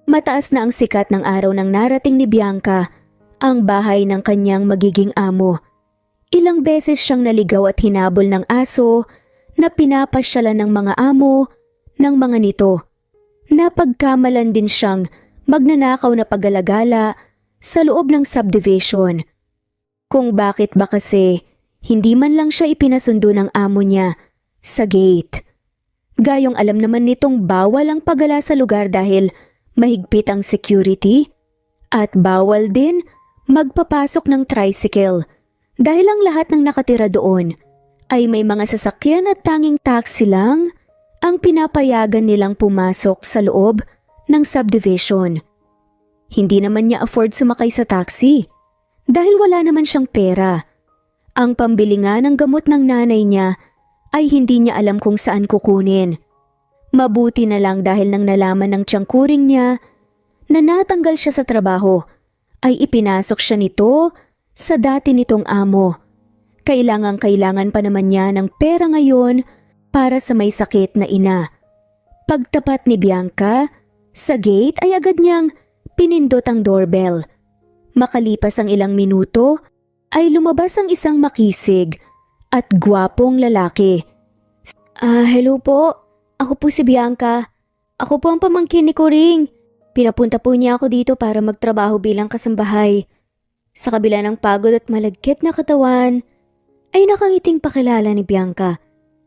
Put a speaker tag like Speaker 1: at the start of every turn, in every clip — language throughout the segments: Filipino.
Speaker 1: Mataas na ang sikat ng araw nang narating ni Bianca ang bahay ng kanyang magiging amo. Ilang beses siyang naligaw at hinabol ng aso na pinapasyalan ng mga amo ng mga nito. Napagkamalan din siyang magnanakaw na pag-alagala sa loob ng subdivision. Kung bakit ba kasi hindi man lang siya ipinasundo ng amo niya sa gate. Gayong alam naman nitong bawal ang paggala sa lugar dahil mahigpit ang security at bawal din magpapasok ng tricycle dahil ang lahat ng nakatira doon ay may mga sasakyan at tanging taxi lang ang pinapayagan nilang pumasok sa loob ng subdivision. Hindi naman niya afford sumakay sa taxi dahil wala naman siyang pera. Ang pambili nga ng gamot ng nanay niya ay hindi niya alam kung saan kukunin. Mabuti na lang dahil nang nalaman ng tiyangkuring niya na natanggal siya sa trabaho, ay ipinasok siya nito sa dati nitong amo. Kailangan pa naman niya ng pera ngayon para sa may sakit na ina. Pagtapat ni Bianca, sa gate ay agad niyang pinindot ang doorbell. Makalipas ang ilang minuto, ay lumabas ang isang makisig at gwapong lalaki. Hello po. Ako po si Bianca. Ako po ang pamangkin ni Kuring. Pinapunta po niya ako dito para magtrabaho bilang kasambahay. Sa kabila ng pagod at malagkit na katawan, ay nakangiting pakilala ni Bianca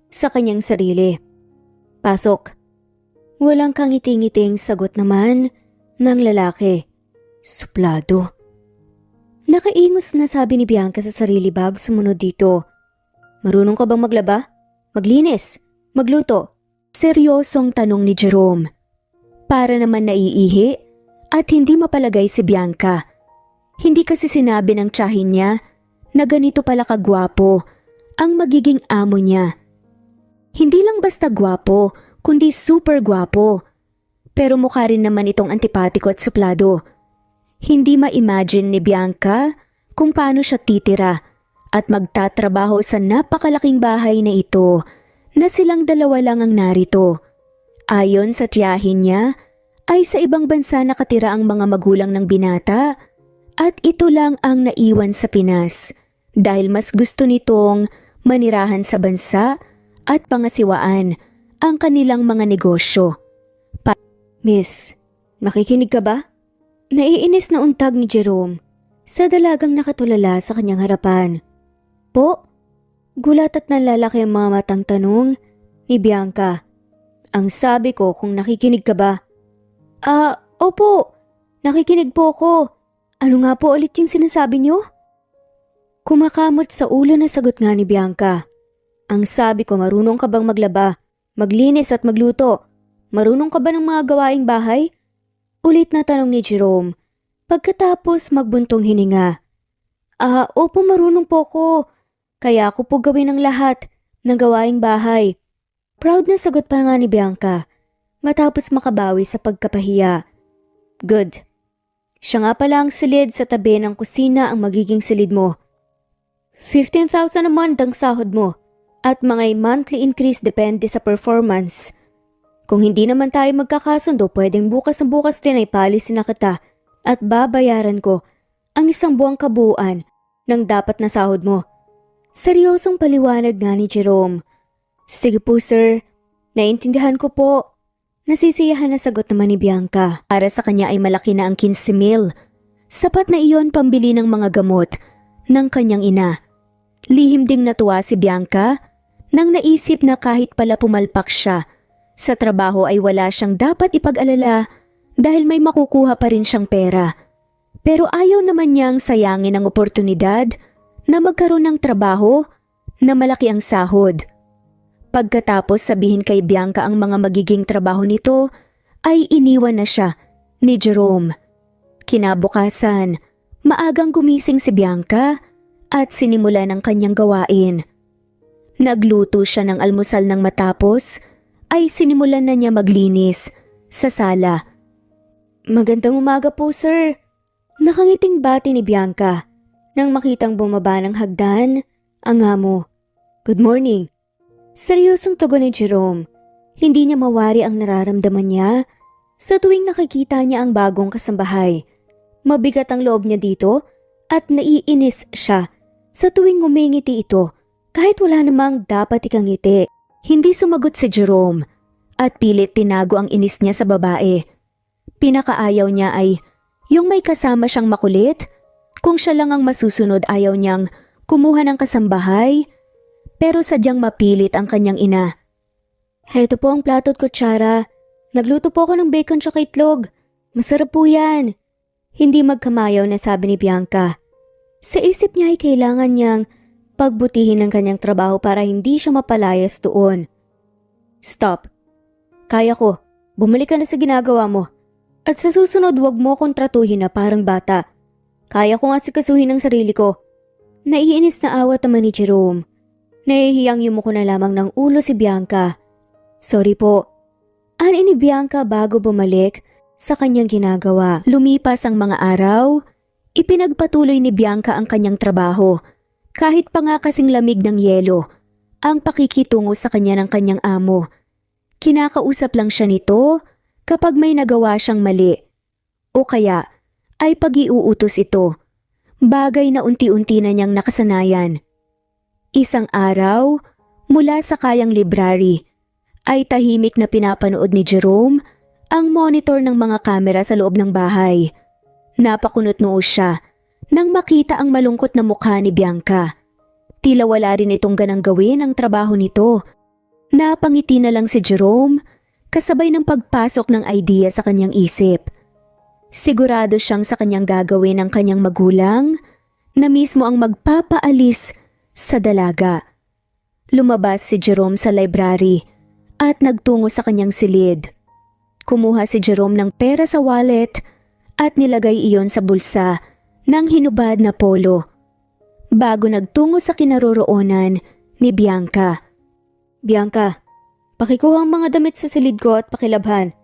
Speaker 1: sa kanyang sarili. Pasok. Walang kangiting-ngiting sagot naman ng lalaki. Suplado. Nakaingos na sabi ni Bianca sa sarili bago sumunod dito. Marunong ka bang maglaba? Maglinis? Magluto? Seryosong tanong ni Jerome. Para naman naiihi at hindi mapalagay si Bianca. Hindi kasi sinabi ng tiyahin niya na ganito pala kagwapo ang magiging amo niya. Hindi lang basta gwapo, kundi super gwapo. Pero mukha rin naman itong antipatiko at suplado. Hindi ma-imagine ni Bianca kung paano siya titira at magtatrabaho sa napakalaking bahay na ito na silang dalawa lang ang narito. Ayon sa tiyahin niya, ay sa ibang bansa nakatira ang mga magulang ng binata at ito lang ang naiwan sa Pinas dahil mas gusto nitong manirahan sa bansa at pangasiwaan ang kanilang mga negosyo. Miss, makikinig ka ba? Naiinis na untag ni Jerome sa dalagang nakatulala sa kanyang harapan. Po? Gulat at nalalaki ang mga matang tanong ni Bianca. Ang sabi ko kung nakikinig ka ba? Opo. Nakikinig po ako. Ano nga po ulit yung sinasabi niyo? Kumakamot sa ulo na sagot nga ni Bianca. Ang sabi ko, marunong ka bang maglaba, maglinis at magluto? Marunong ka ba ng mga gawaing bahay? Ulit na tanong ni Jerome pagkatapos magbuntong hininga. Opo, marunong po ako. Kaya ako po gawin ang lahat ng gawaing bahay. Proud na sagot pa nga ni Bianca matapos makabawi sa pagkapahiya. Good. Siya nga pala ang silid sa tabi ng kusina ang magiging silid mo. 15,000 a month ang sahod mo at mga monthly increase depende sa performance. Kung hindi naman tayo magkakasundo, pwedeng bukas din ay palisin na kita at babayaran ko ang isang buwang kabuuan ng dapat na sahod mo. Seryosong paliwanag nga ni Jerome. Sige po sir, naintindihan ko po. Nasisiyahan na sagot naman ni Bianca. Para sa kanya ay malaki na ang 15,000. Sapat na iyon pambili ng mga gamot ng kanyang ina. Lihim ding natuwa si Bianca nang naisip na kahit pala pumalpak siya sa trabaho ay wala siyang dapat ipag-alala dahil may makukuha pa rin siyang pera. Pero ayaw naman niyang sayangin ang oportunidad na magkaroon ng trabaho na malaki ang sahod. Pagkatapos sabihin kay Bianca ang mga magiging trabaho nito, ay iniwan na siya ni Jerome. Kinabukasan, maagang gumising si Bianca at sinimula ng kanyang gawain. Nagluto siya ng almusal nang matapos, ay sinimulan na niya maglinis sa sala. Magandang umaga po sir. Nakangiting bati ni Bianca nang makitang bumaba ng hagdan ang amo. Good morning. Seryosong tugon ni Jerome. Hindi niya mawari ang nararamdaman niya Sa tuwing nakikita niya ang bagong kasambahay, mabigat ang loob niya dito at naiinis siya sa tuwing ngumingiti ito kahit wala namang dapat ikangiti. Hindi sumagot si Jerome at pilit tinago ang inis niya sa babae. Pinakaayaw niya ay yung may kasama siyang makulit. Kung siya lang ang masusunod, ayaw niyang kumuha ng kasambahay, pero sadyang mapilit ang kanyang ina. Heto po ang plato at kutsara. Nagluto po ako ng bacon tsaka itlog. Masarap po yan. Hindi magkamayaw na sabi ni Bianca. Sa isip niya ay kailangan niyang pagbutihin ng kanyang trabaho para hindi siya mapalayas doon. Stop. Kaya ko. Bumalik ka na sa ginagawa mo. At sa susunod, wag mo akong tratuhin na parang bata. Kaya ko nga sikasuhin ang sarili ko. Naiinis na awat naman ni Jerome. Nahihiyang yumuko na lamang ng ulo si Bianca. Sorry po. Ani ni Bianca bago bumalik sa kanyang ginagawa. Lumipas ang mga araw, ipinagpatuloy ni Bianca ang kanyang trabaho. Kahit pa nga kasing lamig ng yelo, ang pakikitungo sa kanya ng kanyang amo. Kinakausap lang siya nito kapag may nagawa siyang mali. O kaya ay pag-iuutos ito. Bagay na unti-unti na niyang nakasanayan. Isang araw, mula sa kayang library, ay tahimik na pinapanood ni Jerome ang monitor ng mga kamera sa loob ng bahay. Napakunot noo siya nang makita ang malungkot na mukha ni Bianca. Tila wala rin itong ganang gawin ang trabaho nito. Napangiti na lang si Jerome kasabay ng pagpasok ng idea sa kanyang isip. Sigurado siyang sa kanyang gagawin ng kanyang magulang na mismo ang magpapaalis sa dalaga. Lumabas si Jerome sa library at nagtungo sa kanyang silid. Kumuha si Jerome ng pera sa wallet at nilagay iyon sa bulsa ng hinubad na polo. Bago nagtungo sa kinaroroonan ni Bianca. Bianca, pakikuha ang mga damit sa silid ko at pakilabhan.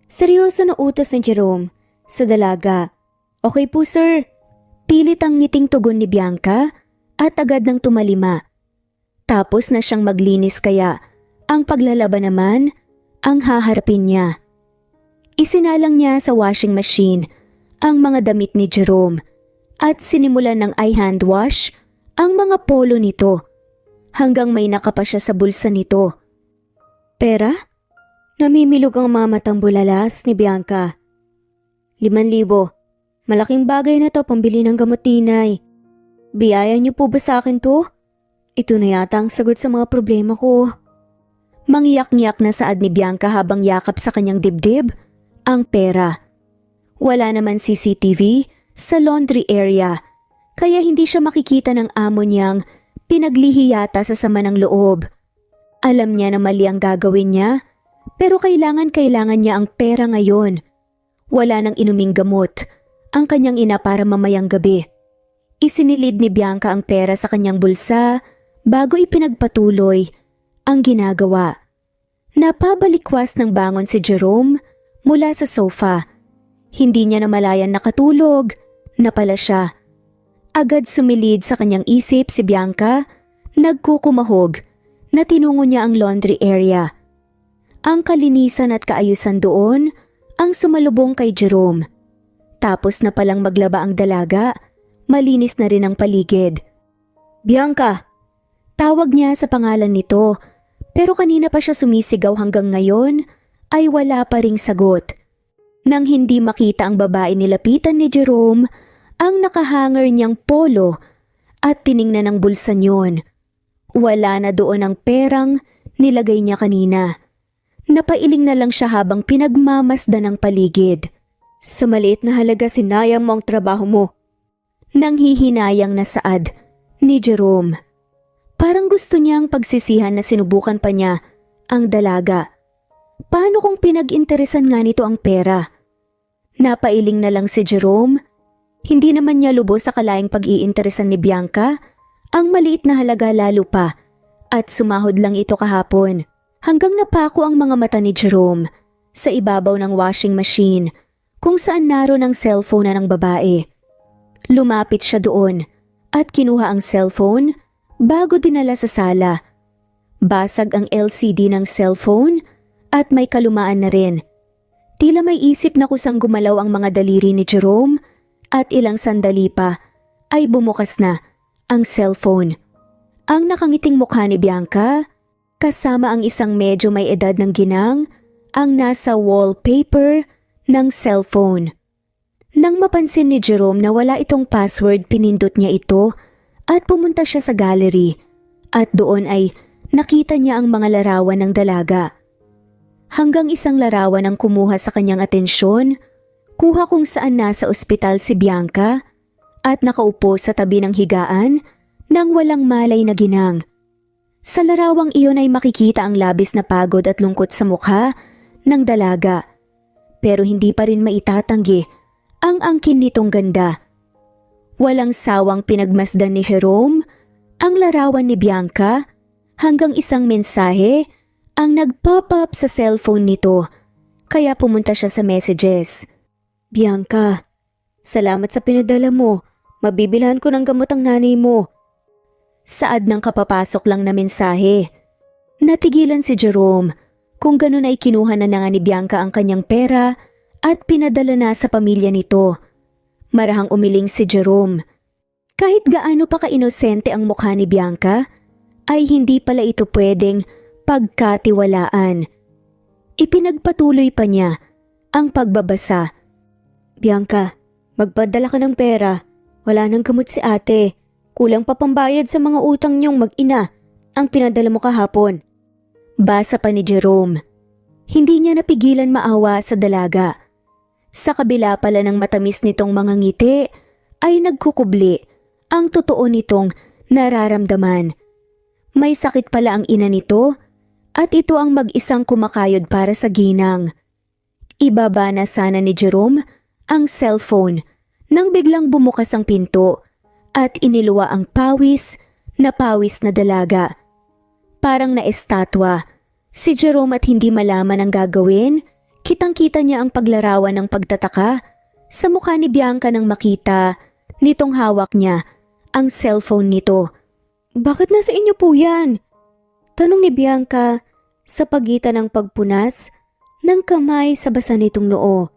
Speaker 1: Seryoso na utos ni Jerome sa dalaga. Okay po sir. Pilit ang ngiting tugon ni Bianca at agad nang tumalima. Tapos na siyang maglinis kaya ang paglalaba naman ang haharapin niya. Isinalang niya sa washing machine ang mga damit ni Jerome at sinimulan ng i-hand wash ang mga polo nito hanggang may nakapa siya sa bulsa nito. Pera? Namimilog ang mga matang bulalas ni Bianca. 5,000. Malaking bagay na to pambili ng gamot tinay. Biyaya niyo po ba sa akin to? Ito na yata ang sagot sa mga problema ko. Mangiyak-ngiyak na saad ni Bianca habang yakap sa kanyang dibdib ang pera. Wala naman CCTV sa laundry area, kaya hindi siya makikita ng amo niyang pinaglihi yata sa sama ng loob. Alam niya na mali ang gagawin niya, pero kailangan niya ang pera ngayon. Wala nang inuming gamot ang kanyang ina para mamayang gabi. Isinilid ni Bianca ang pera sa kanyang bulsa bago ipinagpatuloy ang ginagawa. Napabalikwas ng bangon si Jerome mula sa sofa. Hindi niya namalayan nakatulog na pala siya. Agad sumilid sa kanyang isip si Bianca, nagkukumahog na tinungo niya ang laundry area. Ang kalinisan at kaayusan doon ang sumalubong kay Jerome. Tapos na palang maglaba ang dalaga, malinis na rin ang paligid. Bianca! Tawag niya sa pangalan nito, pero kanina pa siya sumisigaw hanggang ngayon ay wala pa ring sagot. Nang hindi makita ang babae, nilapitan ni Jerome ang nakahanger niyang polo at tiningnan ang bulsa niyon. Wala na doon ang perang nilagay niya kanina. Napailing na lang siya habang pinagmamasdan ng paligid. Sa maliit na halaga sinayang mo ang trabaho mo. Nang hihinayang na saad ni Jerome. Parang gusto niyang pagsisihan na sinubukan pa niya ang dalaga. Paano kung pinag-interesan nga nito ang pera? Napailing na lang si Jerome. Hindi naman niya lubos sa kalaing pag-iinteresan ni Bianca ang maliit na halaga lalo pa at sumahod lang ito kahapon. Hanggang napako ang mga mata ni Jerome sa ibabaw ng washing machine kung saan naroon ang cellphone na ng babae. Lumapit siya doon at kinuha ang cellphone bago dinala sa sala. Basag ang LCD ng cellphone at may kalumaan na rin. Tila may isip na kusang gumalaw ang mga daliri ni Jerome at ilang sandali pa ay bumukas na ang cellphone. Ang nakangiting mukha ni Bianca kasama ang isang medyo may edad ng ginang ang nasa wallpaper ng cellphone. Nang mapansin ni Jerome na wala itong password, pinindot niya ito at pumunta siya sa gallery at doon ay nakita niya ang mga larawan ng dalaga. Hanggang isang larawan ang kumuha sa kanyang atensyon, kuha kung saan nasa ospital si Bianca at nakaupo sa tabi ng higaan ng walang malay na ginang. Sa larawang iyon ay makikita ang labis na pagod at lungkot sa mukha ng dalaga. Pero hindi pa rin maitatanggi ang angkin nitong ganda. Walang sawang pinagmasdan ni Jerome ang larawan ni Bianca hanggang isang mensahe ang nag-pop up sa cellphone nito, kaya pumunta siya sa messages. Bianca, salamat sa pinadala mo. Mabibilhan ko ng gamot ang nanay mo. Saad ng kapapasok lang na mensahe. Natigilan si Jerome. Kung ganun ay kinuha na nga ni Bianca ang kanyang pera at pinadala na sa pamilya nito. Marahang umiling si Jerome. Kahit gaano pa ka-inosente ang mukha ni Bianca, ay hindi pala ito pwedeng pagkatiwalaan. Ipinagpatuloy pa niya ang pagbabasa. Bianca, magpadala ka ng pera. Wala nang gamot si ate. Kulang pa pambayad sa mga utang niyong mag-ina ang pinadala mo kahapon. Basa pa ni Jerome. Hindi niya napigilan maawa sa dalaga. Sa kabila pala ng matamis nitong mga ngiti, ay nagkukubli ang totoo nitong nararamdaman. May sakit pala ang ina nito at ito ang mag-isang kumakayod para sa ginang. Ibaba na sana ni Jerome ang cellphone nang biglang bumukas ang pinto at iniluwa ang pawis na dalaga. Parang naestatwa si Jerome at hindi malaman ang gagawin, kitang-kita niya ang paglarawan ng pagtataka sa mukha ni Bianca nang makita nitong hawak niya ang cellphone nito. Bakit nasa inyo po yan? Tanong ni Bianca sa pagitan ng pagpunas ng kamay sa basa nitong noo.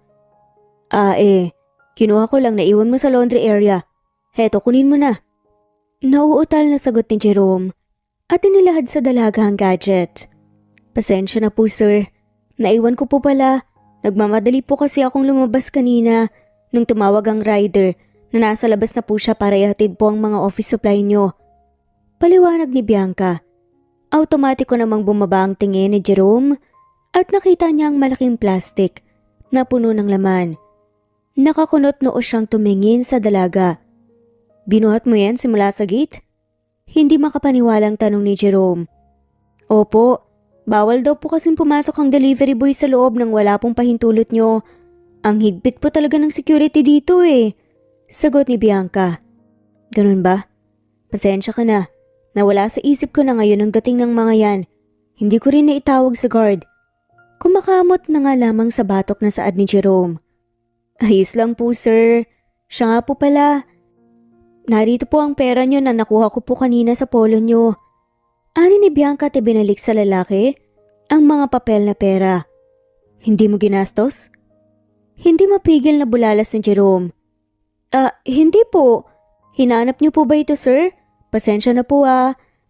Speaker 1: Kinuha ko lang, naiwan mo sa laundry area. Heto, kunin mo na. Nauutal na sagot ni Jerome at inilahad sa dalaga ang gadget. Pasensya na po sir, naiwan ko po pala. Nagmamadali po kasi akong lumabas kanina nung tumawag ang rider na nasa labas na po siya para ihatid po ang mga office supply nyo. Paliwanag ni Bianca. Automatiko namang bumaba ang tingin ni Jerome at nakita niya ang malaking plastic na puno ng laman. Nakakunot noo siyang tumingin sa dalaga. Binuhat mo yan simula sa gate? Hindi makapaniwalang tanong ni Jerome. Opo, bawal daw po kasing pumasok ang delivery boy sa loob nang wala pong pahintulot nyo. Ang higpit po talaga ng security dito Sagot ni Bianca. Ganun ba? Pasensya ka na. Nawala sa isip ko na ngayon ang dating ng mga yan. Hindi ko rin naitawag sa guard. Kumakamot na nga lamang sa batok na saad ni Jerome. Ayos lang po sir. Siya nga po pala. Narito po ang pera nyo na nakuha ko po kanina sa polo nyo. Ani ni Bianca at ibinalik sa lalaki ang mga papel na pera. Hindi mo ginastos? Hindi mapigil na bulalas ni Jerome. Hindi po. Hinanap niyo po ba ito sir? Pasensya na po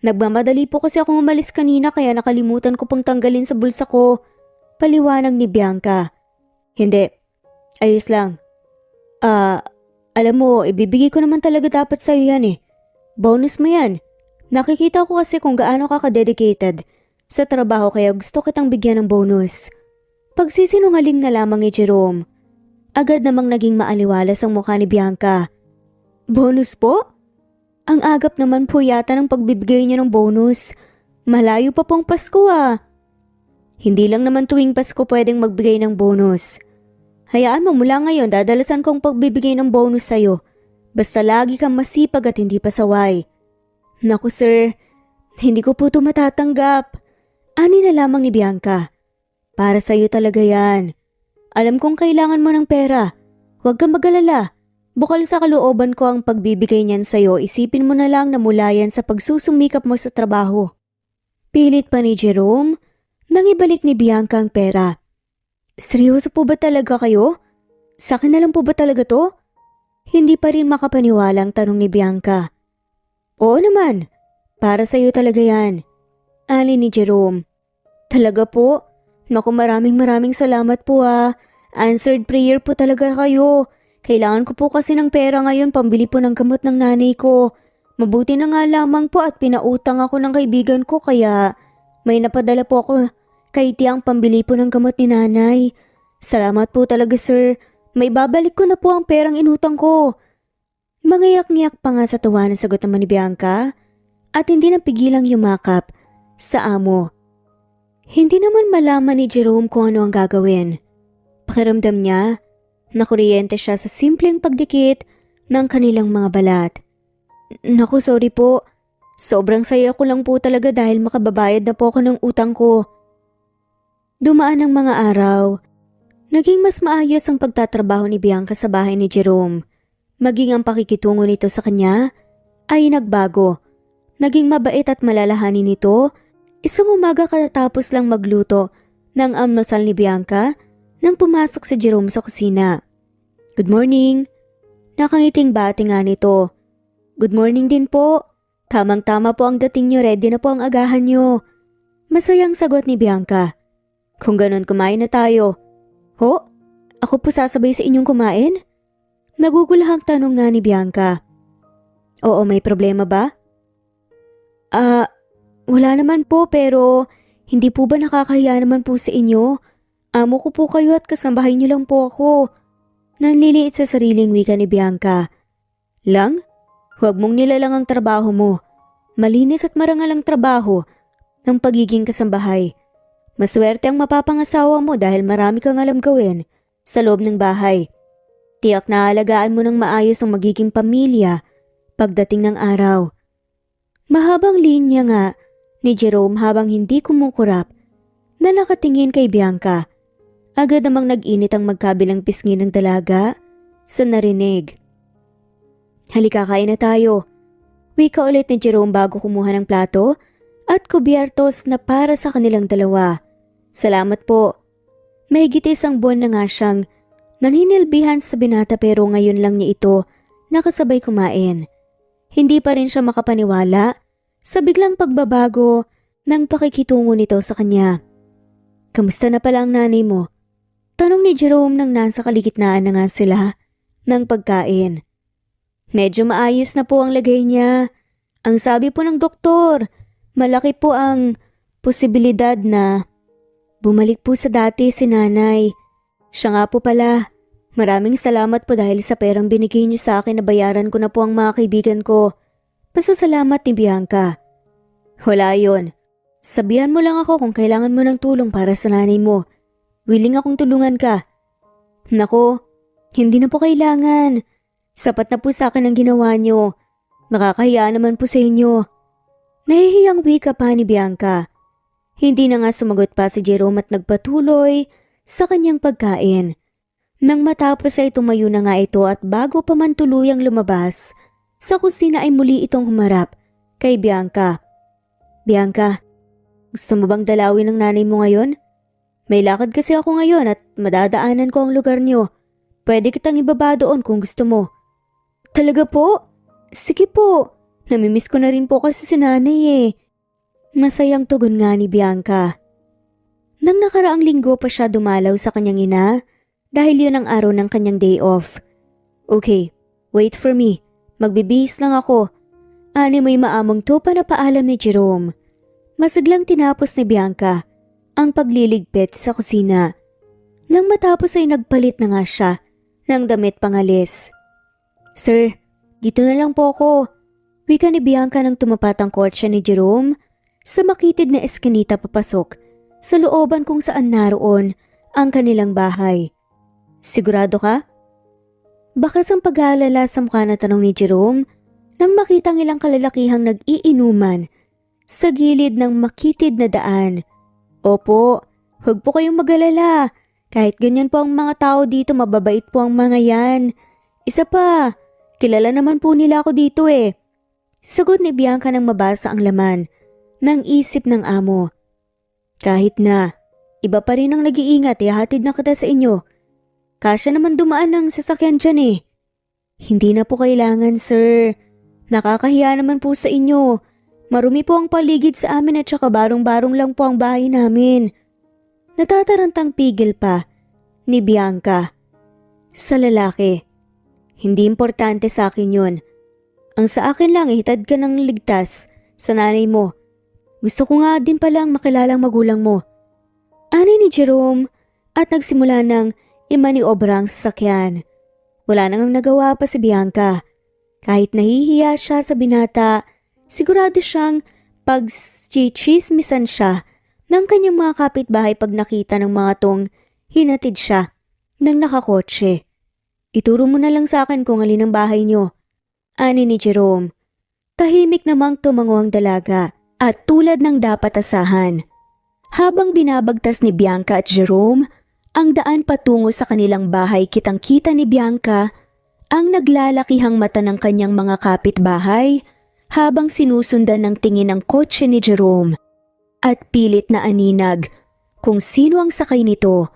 Speaker 1: Nagmamadali po kasi akong umalis kanina kaya nakalimutan ko pong tanggalin sa bulsa ko. Paliwanag ni Bianca. Hindi. Ayos lang. Alam mo, ibibigay ko naman talaga dapat sa'yo yan Bonus mo yan. Nakikita ko kasi kung gaano ka ka-dedicated sa trabaho kaya gusto kitang bigyan ng bonus. Pagsisinungaling na lamang ni Jerome. Agad namang naging maaliwalas ang mukha ni Bianca. Bonus po? Ang agap naman po yata ng pagbibigay niya ng bonus. Malayo pa pong Pasko Hindi lang naman tuwing Pasko pwedeng magbigay ng bonus. Hayaan mo mula ngayon dadalasan kong pagbibigay ng bonus sa'yo. Basta lagi kang masipag at hindi pasaway. Naku sir, hindi ko po ito matatanggap. Ani na lamang ni Bianca. Para sa'yo talaga yan. Alam kong kailangan mo ng pera. Huwag kang mag-alala. Bukal sa kalooban ko ang pagbibigay niyan sa'yo, isipin mo na lang na mula yan sa pagsusumikap mo sa trabaho. Pilit pa ni Jerome nang ibalik ni Bianca ang pera. Seryoso po ba talaga kayo? Sa akin na lang po ba talaga to? Hindi pa rin makapaniwalang tanong ni Bianca. Oo naman, para sa'yo talaga yan. Ali ni Jerome. Talaga po? Naku, maraming salamat po ah. Answered prayer po talaga kayo. Kailangan ko po kasi ng pera ngayon pambili po ng gamot ng nanay ko. Mabuti na nga lamang po at pinautang ako ng kaibigan ko kaya may napadala po ako kay tiyang pambili po ng gamot ni nanay. Salamat po talaga sir. May babalik ko na po ang perang inutang ko. Mangiyak-ngiyak pa nga sa tuwa na sagot naman ni Bianca at hindi napigilang yumakap sa amo. Hindi naman malaman ni Jerome kung ano ang gagawin. Pakiramdam niya, nakuryente siya sa simpleng pagdikit ng kanilang mga balat. Naku, sorry po. Sobrang saya ko lang po talaga dahil makababayad na po ako ng utang ko. Dumaan ang mga araw. Naging mas maayos ang pagtatrabaho ni Bianca sa bahay ni Jerome. Maging ang pakikitungo nito sa kanya ay nagbago. Naging mabait at malalahanin nito. Isang umaga katatapos lang magluto ng almusal ni Bianca nang pumasok si Jerome sa kusina. Good morning. Nakangiting bati nga nito. Good morning din po. Tamang-tama po ang dating nyo, ready na po ang agahan nyo. Masayang sagot ni Bianca. Kung ganun kumain na tayo. Ho? Ako po sasabay sa inyong kumain? Nagugulahang tanong nga ni Bianca. Oo, may problema ba? Wala naman po pero hindi po ba nakakahiya naman po sa inyo? Amo ko po kayo at kasambahay niyo lang po ako. Nanliliit sa sariling wika ni Bianca. Lang? Huwag mong nilalang ang trabaho mo. Malinis at marangal ang trabaho ng pagiging kasambahay. Maswerte ang mapapangasawa mo dahil marami kang alam gawin sa loob ng bahay. Tiyak na alagaan mo ng maayos ang magiging pamilya pagdating ng araw. Mahabang linya nga ni Jerome habang hindi kumukurap na nakatingin kay Bianca. Agad namang nag-init ang magkabilang pisngi ng dalaga sa narinig. Halika, kain na tayo. Wika ulit ni Jerome bago kumuha ng plato at kubyertos na para sa kanilang dalawa. Salamat po. Mahigit isang buwan na nga siyang naninilbihan sa binata pero ngayon lang niya ito nakasabay kumain. Hindi pa rin siya makapaniwala sa biglang pagbabago ng pakikitungo nito sa kanya. Kamusta na pala ang nanay mo? Tanong ni Jerome nang nasa kaligitnaan na nga sila ng pagkain. Medyo maayos na po ang lagay niya. Ang sabi po ng doktor, malaki po ang posibilidad na bumalik po sa dati si nanay. Siya nga po pala. Maraming salamat po dahil sa perang binigay niyo sa akin na bayaran ko na po ang mga kaibigan ko. Pasasalamat ni Bianca. Wala yon. Sabihan mo lang ako kung kailangan mo ng tulong para sa nanay mo. Willing akong tulungan ka. Nako, hindi na po kailangan. Sapat na po sa akin ang ginawa niyo. Nakakahiya naman po sa inyo. Nahihiyang wika pa ni Bianca. Hindi na nga sumagot pa si Jerome at nagpatuloy sa kanyang pagkain. Nang matapos ay tumayo na nga ito at bago pa man tuluyang lumabas, sa kusina ay muli itong humarap kay Bianca. Bianca, gusto mo bang dalawin ng nanay mo ngayon? May lakad kasi ako ngayon at madadaanan ko ang lugar niyo. Pwede kitang ibaba doon kung gusto mo. Talaga po? Sige po. Namimiss ko na rin po kasi si nanay eh. Masayang tugon nga ni Bianca. Nang nakaraang linggo pa siya dumalaw sa kanyang ina dahil yun ang araw ng kanyang day off. Okay, wait for me. Magbibihis lang ako. Ani may maamong tupa na paalam ni Jerome. Masiglang tinapos ni Bianca ang pagliligpit sa kusina. Nang matapos ay nagpalit na nga siya ng damit pangalis. Sir, dito na lang po ako. Wika ni Bianca nang tumapat ang kotse ni Jerome sa makitid na eskinita papasok sa looban kung saan naroon ang kanilang bahay. Sigurado ka? Bakas ang pag-aalala sa mukha na tanong ni Jerome nang makitang ilang kalalakihang nag-iinuman sa gilid ng makitid na daan. Opo, huwag po kayong mag-alala. Kahit ganyan po ang mga tao dito, mababait po ang mga yan. Isa pa, kilala naman po nila ako dito eh. Sagot ni Bianca nang mabasa ang laman ng isip ng amo. Kahit na, Iba pa rin ang nag-iingat, ihahatid na kita sa inyo. Kasya naman dumaan ng sasakyan dyan eh. Hindi na po kailangan, sir. Nakakahiya naman po sa inyo. Marumi po ang paligid sa amin at saka barong-barong lang po ang bahay namin. Natatarantang pigil pa ni Bianca sa lalaki. Hindi importante sa akin yun. Ang sa akin lang, ihitad ka ng ligtas sa nanay mo. Gusto ko nga din palang makilala ang magulang mo. Ani ni Jerome at nagsimula ng imaniobra ang sasakyan. Wala nang nagawa pa si Bianca. Kahit nahihiya siya sa binata, sigurado siyang pag-chismisan siya ng kanyang mga kapitbahay pag nakita ng mga tong hinatid siya ng nakakotse. Ituro mo na lang sa akin kung alin ang bahay niyo. Ani ni Jerome. Tahimik namang tumango ang dalaga at tulad ng dapat asahan. Habang binabagtas ni Bianca at Jerome ang daan patungo sa kanilang bahay, kitang-kita ni Bianca ang naglalakihang mata ng kanyang mga kapitbahay habang sinusundan ng tingin ang kotse ni Jerome at pilit na aninag kung sino ang sakay nito.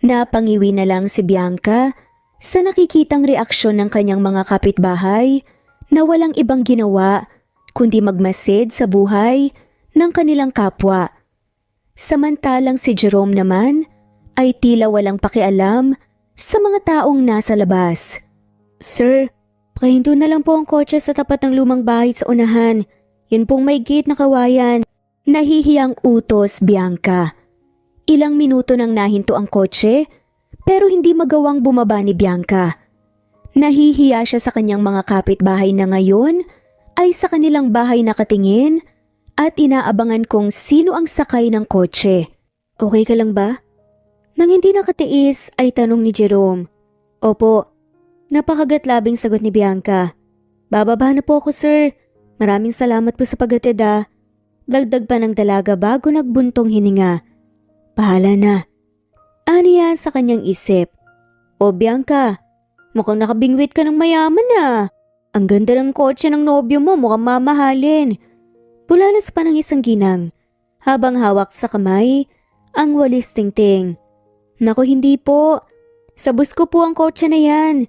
Speaker 1: Napangiwi na lang si Bianca sa nakikitang reaksyon ng kanyang mga kapitbahay na walang ibang ginawa kundi magmasid sa buhay ng kanilang kapwa. Samantalang si Jerome naman ay tila walang pakialam sa mga taong nasa labas. Sir, pakihinto na lang po ang kotse sa tapat ng lumang bahay sa unahan. Yun pong may gate na kawayan. Nahihiyang utos Bianca. Ilang minuto nang nahinto ang kotse pero hindi magawang bumaba ni Bianca. Nahihiya siya sa kanyang mga kapitbahay na ngayon ay sa kanilang bahay nakatingin at inaabangan kung sino ang sakay ng kotse. Okay ka lang ba? Nang hindi nakatiis ay tanong ni Jerome. Opo. Napakagatlabing sagot ni Bianca. Bababa na po ako, sir. Maraming salamat po sa paghatid ah. Dagdag pa ng dalaga bago nagbuntong hininga. Bahala na. Aniya sa kanyang isip. O Bianca, mukhang nakabingwit ka ng mayaman ah. Ang ganda ng kotse ng nobyo mo, mukhang mamahalin. Bulalas pa ng isang ginang habang hawak sa kamay ang walis tingting. Naku, hindi po. Sa bus ko po ang kotse na yan.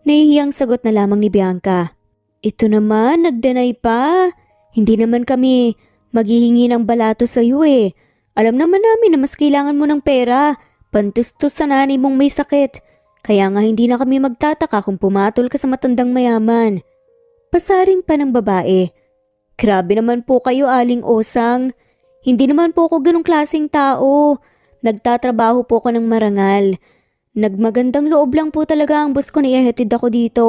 Speaker 1: Nahihiyang sagot na lamang ni Bianca. Ito naman, nagdenay pa. Hindi naman kami maghihingi ng balato sa iyo eh. Alam naman namin na mas kailangan mo ng pera. Pantustos sa nanay mong may sakit. Kaya nga hindi na kami magtataka kung pumatol ka sa matandang mayaman. Pasaring pa ng babae. Grabe naman po kayo, Aling Osang. Hindi naman po ako ganong klaseng tao. Nagtatrabaho po ako ng marangal. Nagmagandang loob lang po talaga ang bus ko na ihatid ako dito.